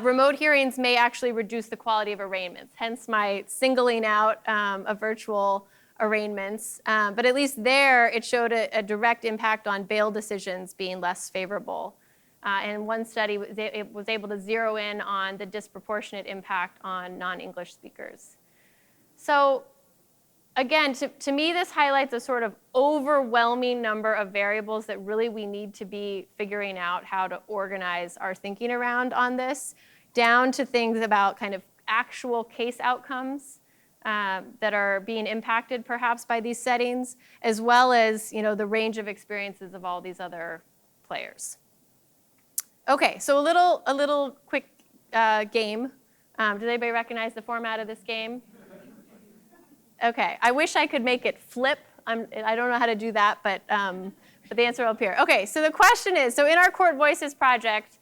remote hearings may actually reduce the quality of arraignments, hence my singling out of virtual arraignments. But at least there, it showed a direct impact on bail decisions being less favorable. And one study was able to zero in on the disproportionate impact on non-English speakers. So again, to me, this highlights a sort of overwhelming number of variables that really we need to be figuring out how to organize our thinking around on this, down to things about kind of actual case outcomes that are being impacted perhaps by these settings, as well as, you know, the range of experiences of all these other players. Okay, so a little quick game. Does anybody recognize the format of this game? Okay, I wish I could make it flip. I don't know how to do that, but the answer will appear. Okay, so the question is, so in our Court Voices project,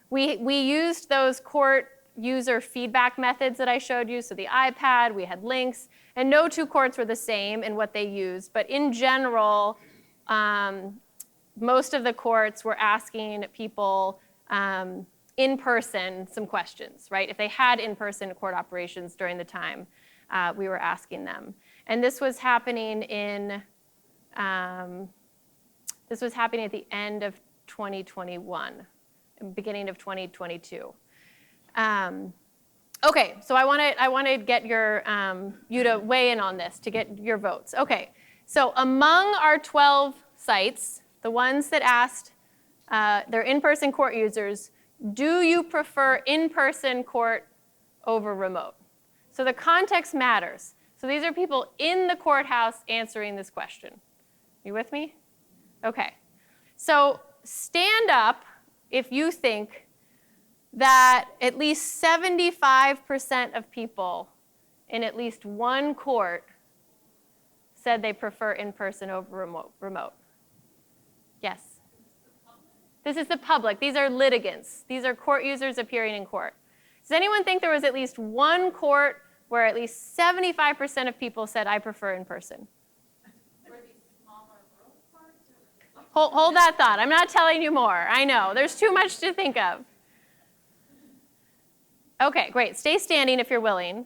we used those court user feedback methods that I showed you, so the iPad, we had links, and no two courts were the same in what they used, but in general, most of the courts were asking people in person some questions, right? If they had in-person court operations during the time, we were asking them. And this was happening at the end of 2021, beginning of 2022. Okay, so I want to get you to weigh in on this, to get your votes. Okay, so among our 12 sites, the ones that asked their in-person court users, do you prefer in-person court over remote? So the context matters. So these are people in the courthouse answering this question. You with me? Okay. So stand up if you think that at least 75% of people in at least one court said they prefer in-person over remote. Yes? This is the public. These are litigants. These are court users appearing in court. Does anyone think there was at least one court where at least 75% of people said, I prefer in person? Hold that thought. I'm not telling you more. I know. There's too much to think of. Okay, great. Stay standing if you're willing.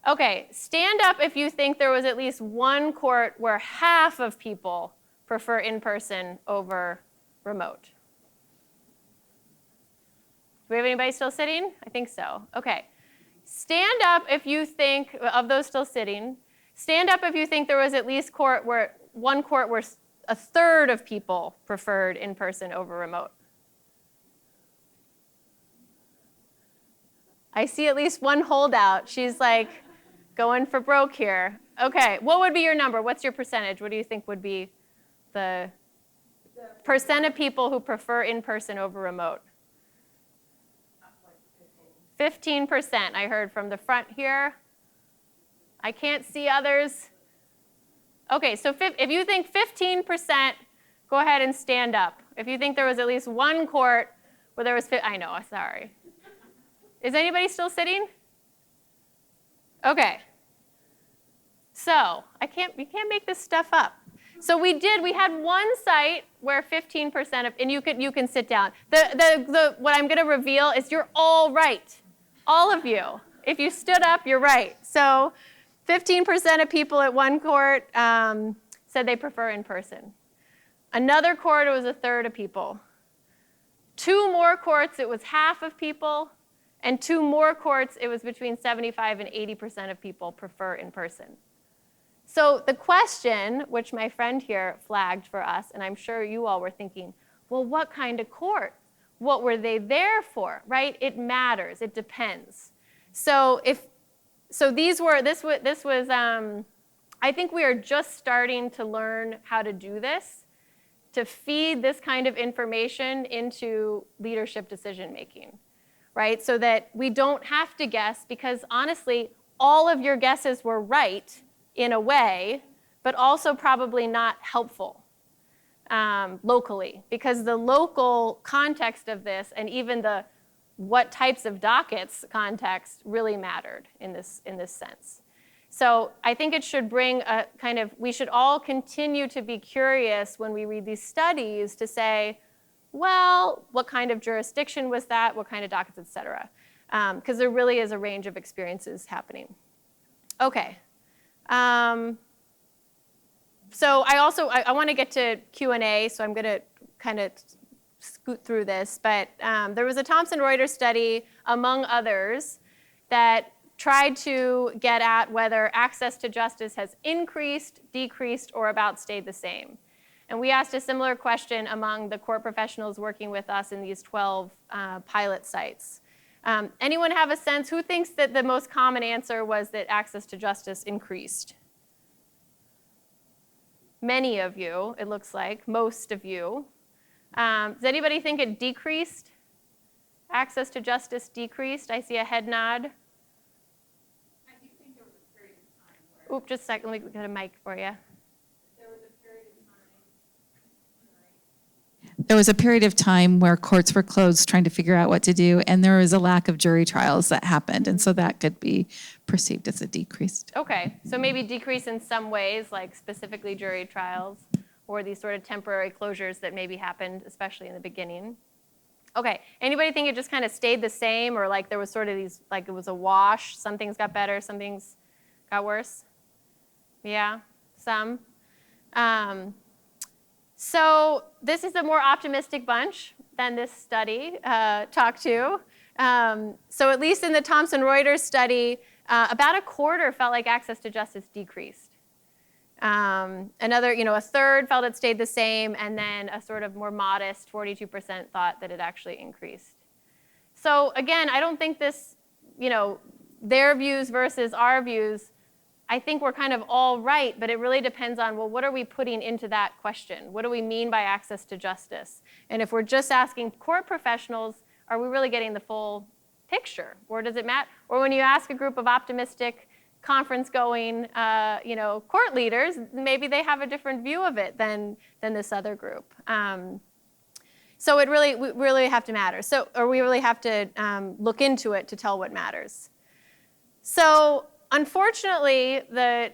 Okay, stand up if you think there was at least one court where half of people prefer in-person over remote. Do we have anybody still sitting? I think so. Okay. Stand up if you think, of those still sitting, stand up if you think there was at least one court where a third of people preferred in-person over remote. I see at least one holdout. She's like going for broke here. Okay, what would be your number? What's your percentage? What do you think would be the percent of people who prefer in-person over remote? 15%, I heard from the front here. I can't see others. Okay, so if you think 15% go ahead and stand up. If you think there was at least one court where there was, I know, sorry. Is anybody still sitting? Okay. So, you can't make this stuff up. So we had one site where 15% of, and you can sit down. What I'm gonna reveal is you're all right. All of you. If you stood up, you're right. So 15% of people at one court said they prefer in person. Another court, it was a third of people. 2 more courts, it was half of people. And 2 more courts, it was between 75 and 80% of people prefer in person. So the question, which my friend here flagged for us, and I'm sure you all were thinking, well, what kind of court? What were they there for, right? It matters, it depends. So this was, I think we are just starting to learn how to do this, to feed this kind of information into leadership decision making, right? So that we don't have to guess, because honestly, all of your guesses were right in a way, but also probably not helpful locally, because the local context of this and even the what types of dockets context really mattered in this sense. So I think it should bring a kind of, we should all continue to be curious when we read these studies to say, well, what kind of jurisdiction was that? What kind of dockets, et cetera? Because there really is a range of experiences happening. Okay. So I want to get to Q&A, so I'm going to kind of scoot through this. But there was a Thomson Reuters study, among others, that tried to get at whether access to justice has increased, decreased, or about stayed the same. And we asked a similar question among the court professionals working with us in these 12 pilot sites. Anyone have a sense? Who thinks that the most common answer was that access to justice increased? Many of you, it looks like, most of you. Does anybody think it decreased? Access to justice decreased? I see a head nod. I do think there was a period of time where... Oop, just a second, let me get a mic for you. There was a period of time where courts were closed trying to figure out what to do, and there was a lack of jury trials that happened, and so that could be perceived as a decrease. Okay, so maybe decrease in some ways, like specifically jury trials, or these sort of temporary closures that maybe happened, especially in the beginning. Okay, anybody think it just kind of stayed the same, or like there was sort of these, like it was a wash, some things got better, some things got worse? Yeah, some. So this is a more optimistic bunch than this study talked to. So at least in the Thomson Reuters study, about a quarter felt like access to justice decreased. Another, a third felt it stayed the same, and then a sort of more modest 42% thought that it actually increased. So again, I don't think this, their views versus our views, I think we're kind of all right, but it really depends on, well, what are we putting into that question? What do we mean by access to justice? And if we're just asking court professionals, are we really getting the full picture? Or does it matter? Or when you ask a group of optimistic, conference-going, court leaders, maybe they have a different view of it than this other group. So we really have to matter. We really have to look into it to tell what matters. So unfortunately, the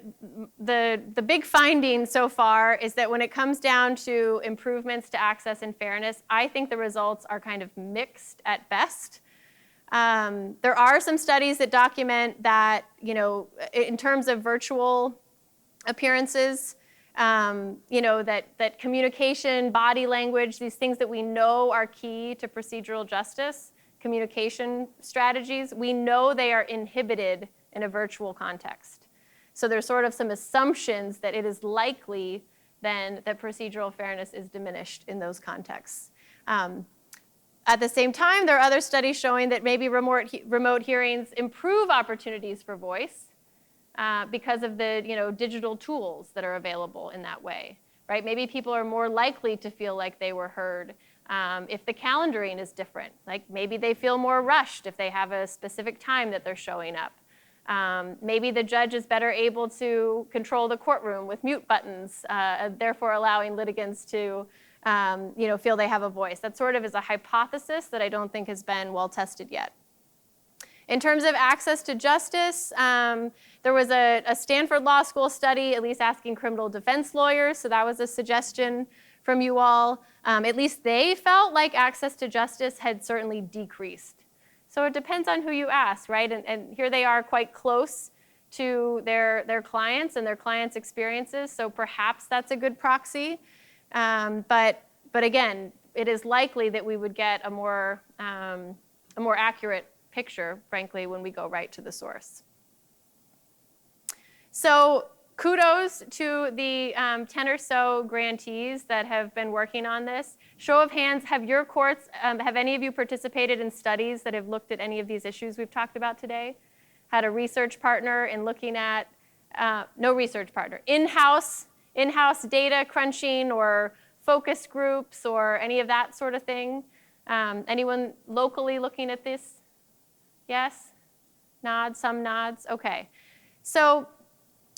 big finding so far is that when it comes down to improvements to access and fairness, I think the results are kind of mixed at best. There are some studies that document that, in terms of virtual appearances, that communication, body language, these things that we know are key to procedural justice, communication strategies, we know they are inhibited in a virtual context. So there's sort of some assumptions that it is likely then that procedural fairness is diminished in those contexts. At the same time, there are other studies showing that maybe remote hearings improve opportunities for voice because of the digital tools that are available in that way, right? Maybe people are more likely to feel like they were heard if the calendaring is different. Like maybe they feel more rushed if they have a specific time that they're showing up. Maybe the judge is better able to control the courtroom with mute buttons, therefore allowing litigants to feel they have a voice. That sort of is a hypothesis that I don't think has been well tested yet. In terms of access to justice, there was a Stanford Law School study, at least asking criminal defense lawyers, so that was a suggestion from you all. At least they felt like access to justice had certainly decreased. So it depends on who you ask, right? And here they are quite close to their clients and their clients' experiences, so perhaps that's a good proxy. But again, it is likely that we would get a more accurate picture, frankly, when we go right to the source. So kudos to the 10 or so grantees that have been working on this. Show of hands, have your courts, have any of you participated in studies that have looked at any of these issues we've talked about today? Had a research partner in looking at, no research partner, in-house data crunching or focus groups or any of that sort of thing? Anyone locally looking at this? Yes? Nods, some nods? Okay. So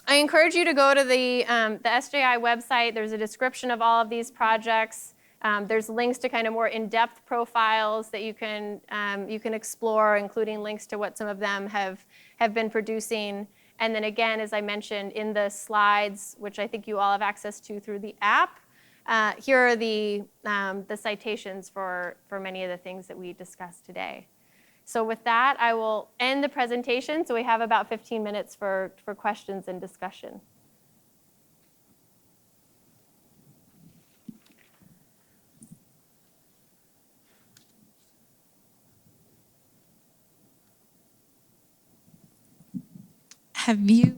I encourage you to go to the SJI website. There's a description of all of these projects. There's links to kind of more in-depth profiles that you can explore, including links to what some of them have been producing. And then again, as I mentioned in the slides, which I think you all have access to through the app, here are the citations for many of the things that we discussed today. So with that, I will end the presentation. So we have about 15 minutes for questions and discussion. Have you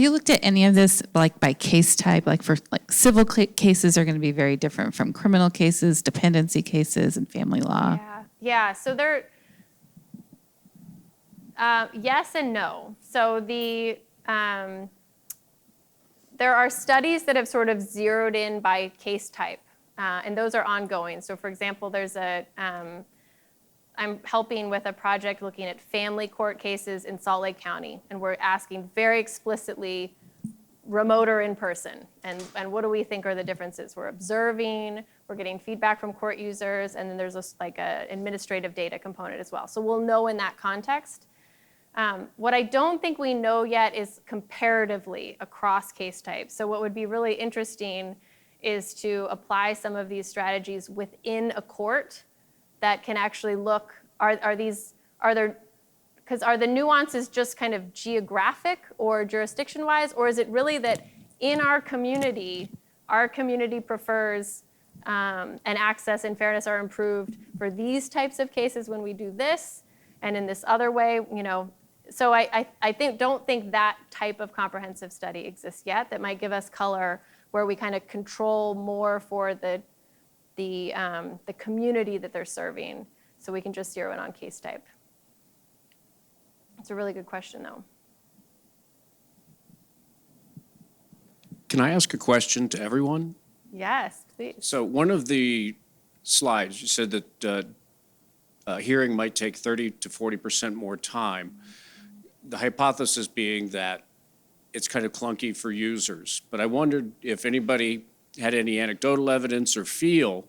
looked at any of this, like by case type, like for like civil cases are going to be very different from criminal cases, dependency cases, and family law? Yeah. So they're yes and no. So there are studies that have sort of zeroed in by case type, and those are ongoing. So for example, there's I'm helping with a project looking at family court cases in Salt Lake County, and we're asking very explicitly remote or in person, and what do we think are the differences? We're observing, we're getting feedback from court users, and then there's like an administrative data component as well. So we'll know in that context. What I don't think we know yet is comparatively across case types. So what would be really interesting is to apply some of these strategies within a court that can actually look, are the nuances just kind of geographic or jurisdiction-wise, or is it really that in our community prefers and access and fairness are improved for these types of cases when we do this, and in this other way, So I don't think that type of comprehensive study exists yet that might give us color where we kind of control more for the community that they're serving, so we can just zero in on case type. It's a really good question, though. Can I ask a question to everyone? Yes, please. So one of the slides, you said that a hearing might take 30 to 40% more time. The hypothesis being that it's kind of clunky for users. But I wondered if anybody had any anecdotal evidence or feel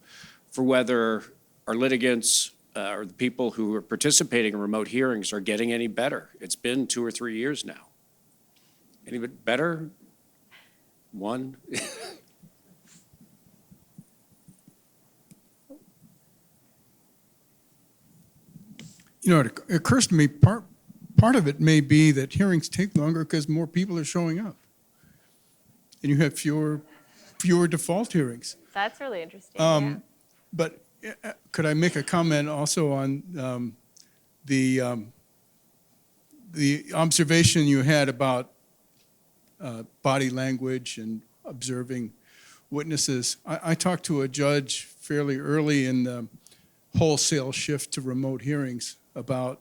for whether our litigants or the people who are participating in remote hearings are getting any better. It's been 2 or 3 years now. Any bit better? One? It occurs to me part of it may be that hearings take longer because more people are showing up, and you have fewer default hearings. That's really interesting. But could I make a comment also on the observation you had about body language and observing witnesses? I talked to a judge fairly early in the wholesale shift to remote hearings about,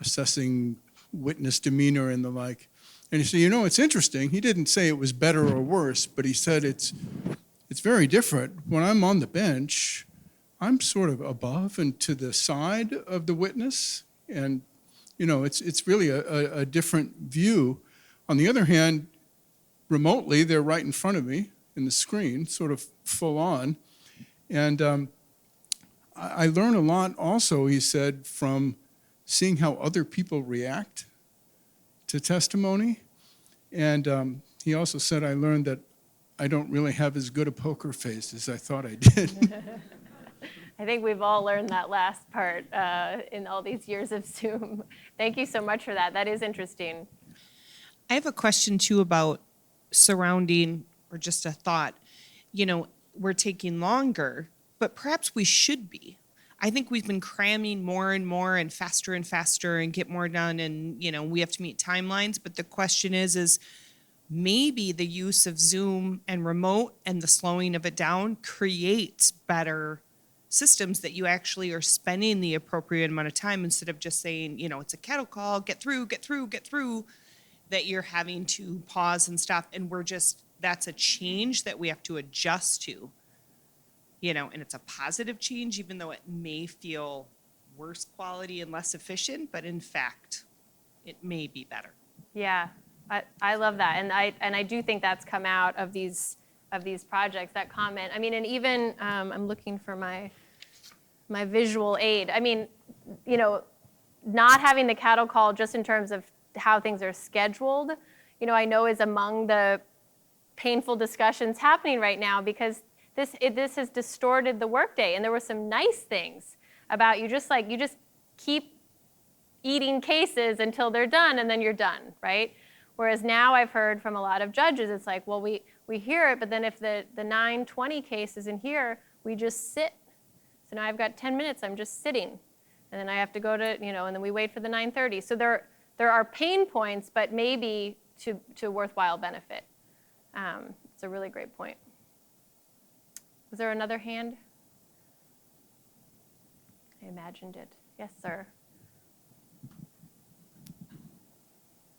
assessing witness demeanor and the like. And he said, it's interesting. He didn't say it was better or worse, but he said it's very different. When I'm on the bench, I'm sort of above and to the side of the witness. And, it's really a different view. On the other hand, remotely, they're right in front of me, in the screen, sort of full on. And I learn a lot also, he said, from seeing how other people react to testimony. And he also said, I learned that I don't really have as good a poker face as I thought I did. I think we've all learned that last part in all these years of Zoom. Thank you so much for that. That is interesting. I have a question too about surrounding, or just a thought. You know, we're taking longer, but perhaps we should be. I think we've been cramming more and more and faster and get more done, and you know, we have to meet timelines. But the question is maybe the use of Zoom and remote and the slowing of it down creates better systems that you actually are spending the appropriate amount of time instead of just saying, you know, it's a cattle call, get through, that you're having to pause and stop. And that's a change that we have to adjust to, you know, and it's a positive change, even though it may feel worse quality and less efficient, but in fact, it may be better. Yeah, I love that. And I do think that's come out of these projects, that comment. I mean, and even, I'm looking for my visual aid. I mean, you know, not having the cattle call just in terms of how things are scheduled, you know, I know is among the painful discussions happening right now, because this has distorted the workday. And there were some nice things about you just keep eating cases until they're done, and then you're done, right? Whereas now I've heard from a lot of judges, it's like, well, we hear it, but then if the 9:20 case is in here, we just sit. So now I've got 10 minutes, I'm just sitting. And then I have to go to, you know, and then we wait for the 9:30. So there are pain points, but maybe to worthwhile benefit. It's a really great point. Was there another hand? I imagined it. Yes, sir.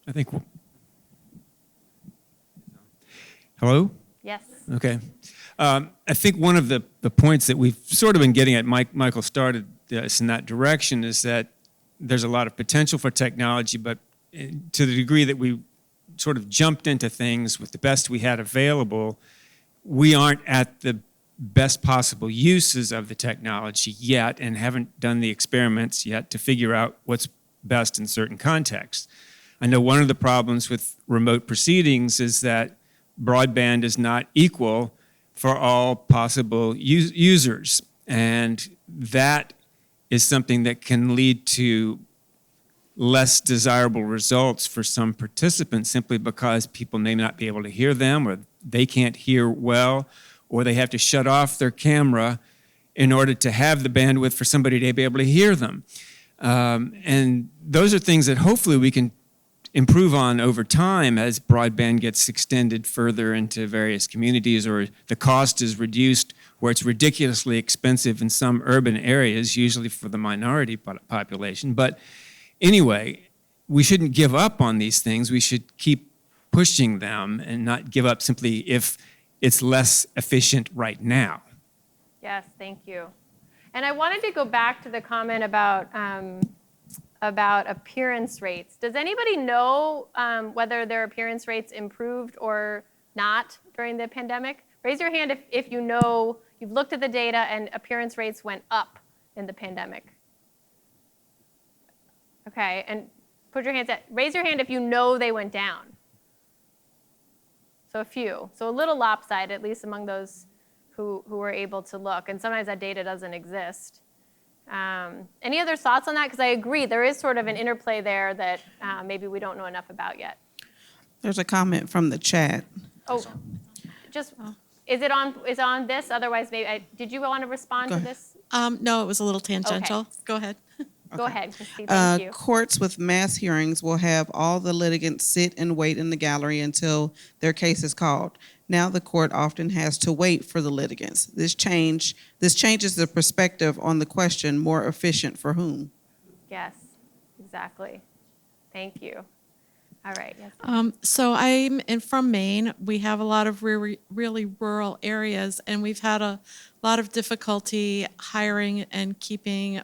I think. Hello? Yes. Okay. I think one of the points that we've sort of been getting at, Michael started us in that direction, is that there's a lot of potential for technology, but to the degree that we sort of jumped into things with the best we had available, we aren't at the best possible uses of the technology yet and haven't done the experiments yet to figure out what's best in certain contexts. I know one of the problems with remote proceedings is that broadband is not equal for all possible users. And that is something that can lead to less desirable results for some participants simply because people may not be able to hear them, or they can't hear well, or they have to shut off their camera in order to have the bandwidth for somebody to be able to hear them. And those are things that hopefully we can improve on over time as broadband gets extended further into various communities, or the cost is reduced where it's ridiculously expensive in some urban areas, usually for the minority population. But anyway, we shouldn't give up on these things. We should keep pushing them and not give up simply if it's less efficient right now. Yes, thank you. And I wanted to go back to the comment about appearance rates. Does anybody know whether their appearance rates improved or not during the pandemic? Raise your hand if you know, you've looked at the data and appearance rates went up in the pandemic. Okay, and put your hands up. Raise your hand if you know they went down. So a few. So a little lopsided, at least among those who were able to look. And sometimes that data doesn't exist. Any other thoughts on that? Because I agree, there is sort of an interplay there that maybe we don't know enough about yet. There's a comment from the chat. Oh, just, is it on this? Otherwise, maybe, did you want to respond to this? No, it was a little tangential. Okay. Go ahead. Go ahead, Christy, thank you. Courts with mass hearings will have all the litigants sit and wait in the gallery until their case is called. Now the court often has to wait for the litigants. This changes the perspective on the question, more efficient for whom? Yes, exactly. Thank you. All right. Yes. So I'm from Maine. We have a lot of really rural areas, and we've had a lot of difficulty hiring and keeping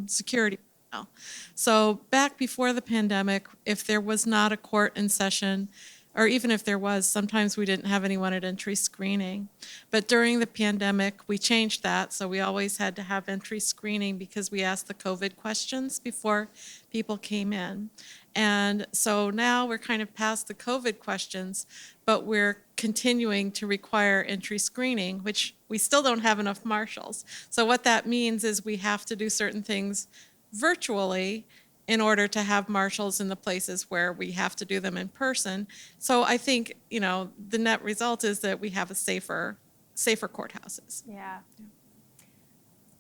security personnel. So back before the pandemic, if there was not a court in session, or even if there was, sometimes we didn't have anyone at entry screening. But during the pandemic, we changed that, so we always had to have entry screening because we asked the COVID questions before people came in. And so now we're kind of past the COVID questions, but we're continuing to require entry screening, which we still don't have enough marshals. So what that means is we have to do certain things virtually in order to have marshals in the places where we have to do them in person. So I think, the net result is that we have a safer courthouses. Yeah.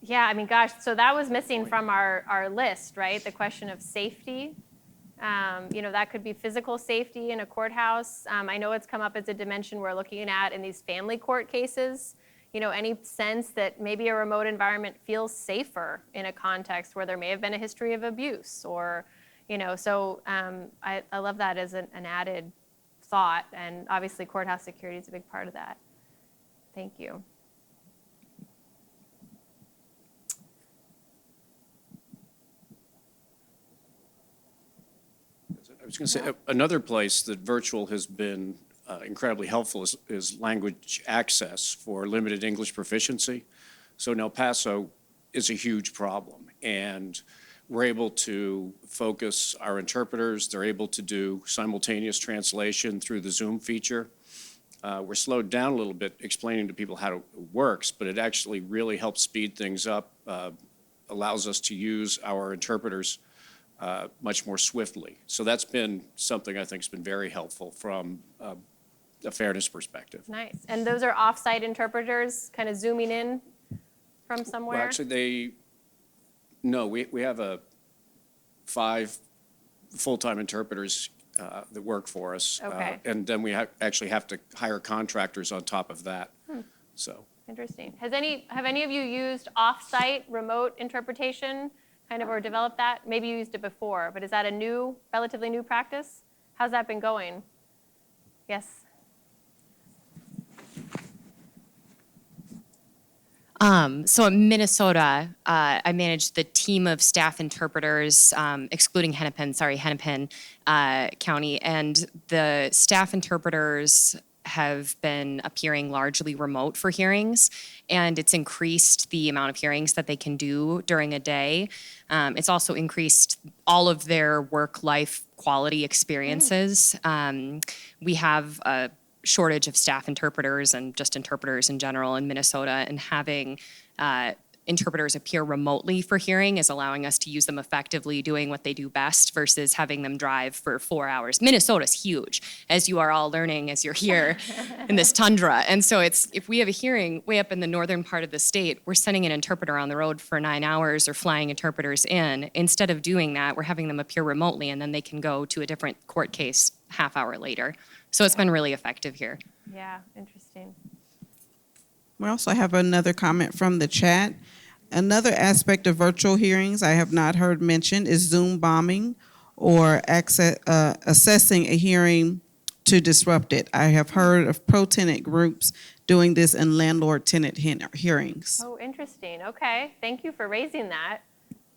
Yeah, I mean, gosh, so that was missing from our list, right? The question of safety. That could be physical safety in a courthouse. I know it's come up as a dimension we're looking at in these family court cases. Any sense that maybe a remote environment feels safer in a context where there may have been a history of abuse or, so I love that as an added thought. And obviously courthouse security is a big part of that. Thank you. I was going to say, another place that virtual has been incredibly helpful is language access for limited English proficiency. So in El Paso is a huge problem, and we're able to focus our interpreters. They're able to do simultaneous translation through the Zoom feature. We're slowed down a little bit explaining to people how it works, but it actually really helps speed things up, allows us to use our interpreters much more swiftly. So that's been something I think has been very helpful from a fairness perspective. Nice. And those are off-site interpreters kind of zooming in from somewhere? Well, actually, we have 5 full-time interpreters that work for us. Okay. And then we actually have to hire contractors on top of that. So. Interesting. Have any of you used off-site remote interpretation or developed that? Maybe you used it before, but is that a relatively new practice? How's that been going? Yes. So in Minnesota, I managed the team of staff interpreters, excluding Hennepin County, and the staff interpreters have been appearing largely remote for hearings, and it's increased the amount of hearings that they can do during a day. It's also increased all of their work-life quality experiences. We have a shortage of staff interpreters and just interpreters in general in Minnesota, and having interpreters appear remotely for hearing is allowing us to use them effectively doing what they do best versus having them drive for 4 hours. Minnesota's huge, as you are all learning as you're here in this tundra. And so if we have a hearing way up in the northern part of the state, we're sending an interpreter on the road for 9 hours or flying interpreters in. Instead of doing that, we're having them appear remotely, and then they can go to a different court case half hour later. So it's been really effective here. Yeah, interesting. We also have another comment from the chat. Another aspect of virtual hearings I have not heard mentioned is Zoom bombing or assessing a hearing to disrupt it. I have heard of pro-tenant groups doing this in landlord-tenant hearings. Oh, interesting. Okay. Thank you for raising that.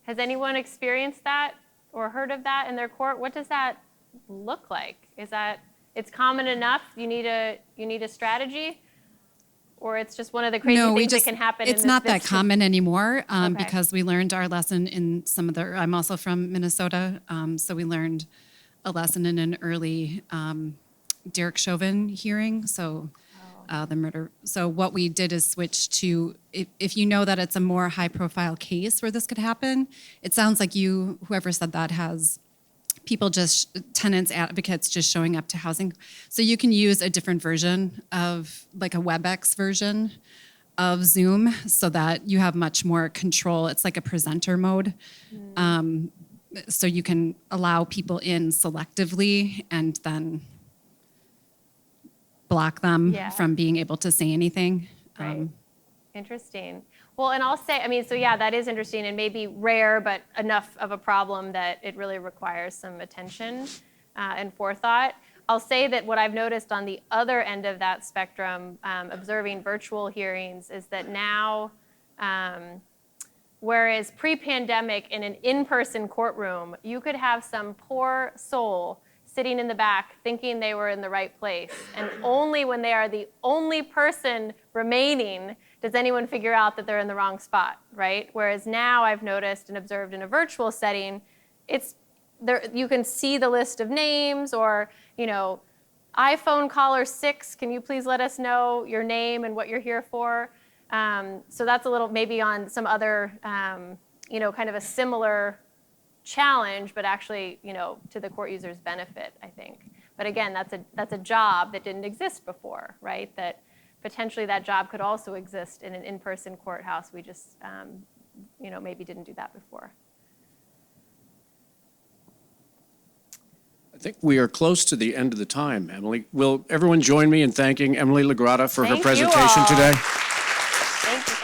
Has anyone experienced that or heard of that in their court? What does that look like? It's common enough, you need a strategy? Or it's just one of the crazy things that can happen in It's not that this common anymore Okay. because we learned our lesson in I'm also from Minnesota, so we learned a lesson in an early Derek Chauvin hearing, so the murder. So what we did is switch to, if you know that it's a more high-profile case where this could happen, it sounds like whoever said that has people tenants, advocates just showing up to housing. So you can use a different version of, like a WebEx version of Zoom so that you have much more control. It's like a presenter mode. So you can allow people in selectively and then block them from being able to say anything. Right. Interesting. Well, and I'll say, that is interesting and maybe rare, but enough of a problem that it really requires some attention and forethought. I'll say that what I've noticed on the other end of that spectrum, observing virtual hearings, is that now, whereas pre-pandemic in an in-person courtroom, you could have some poor soul sitting in the back thinking they were in the right place. And only when they are the only person remaining does anyone figure out that they're in the wrong spot, right? Whereas now I've noticed and observed in a virtual setting, it's there, you can see the list of names, or, you know, iPhone caller 6, can you please let us know your name and what you're here for? So that's a little maybe on some other, you know, kind of a similar challenge, but actually, you know, to the court user's benefit, I think. But again, that's a job that didn't exist before, right? That potentially that job could also exist in an in-person courthouse. We just, you know, maybe didn't do that before. I think we are close to the end of the time, Emily. Will everyone join me in thanking Emily LaGrotta for her Thank you presentation all. today? Thank you.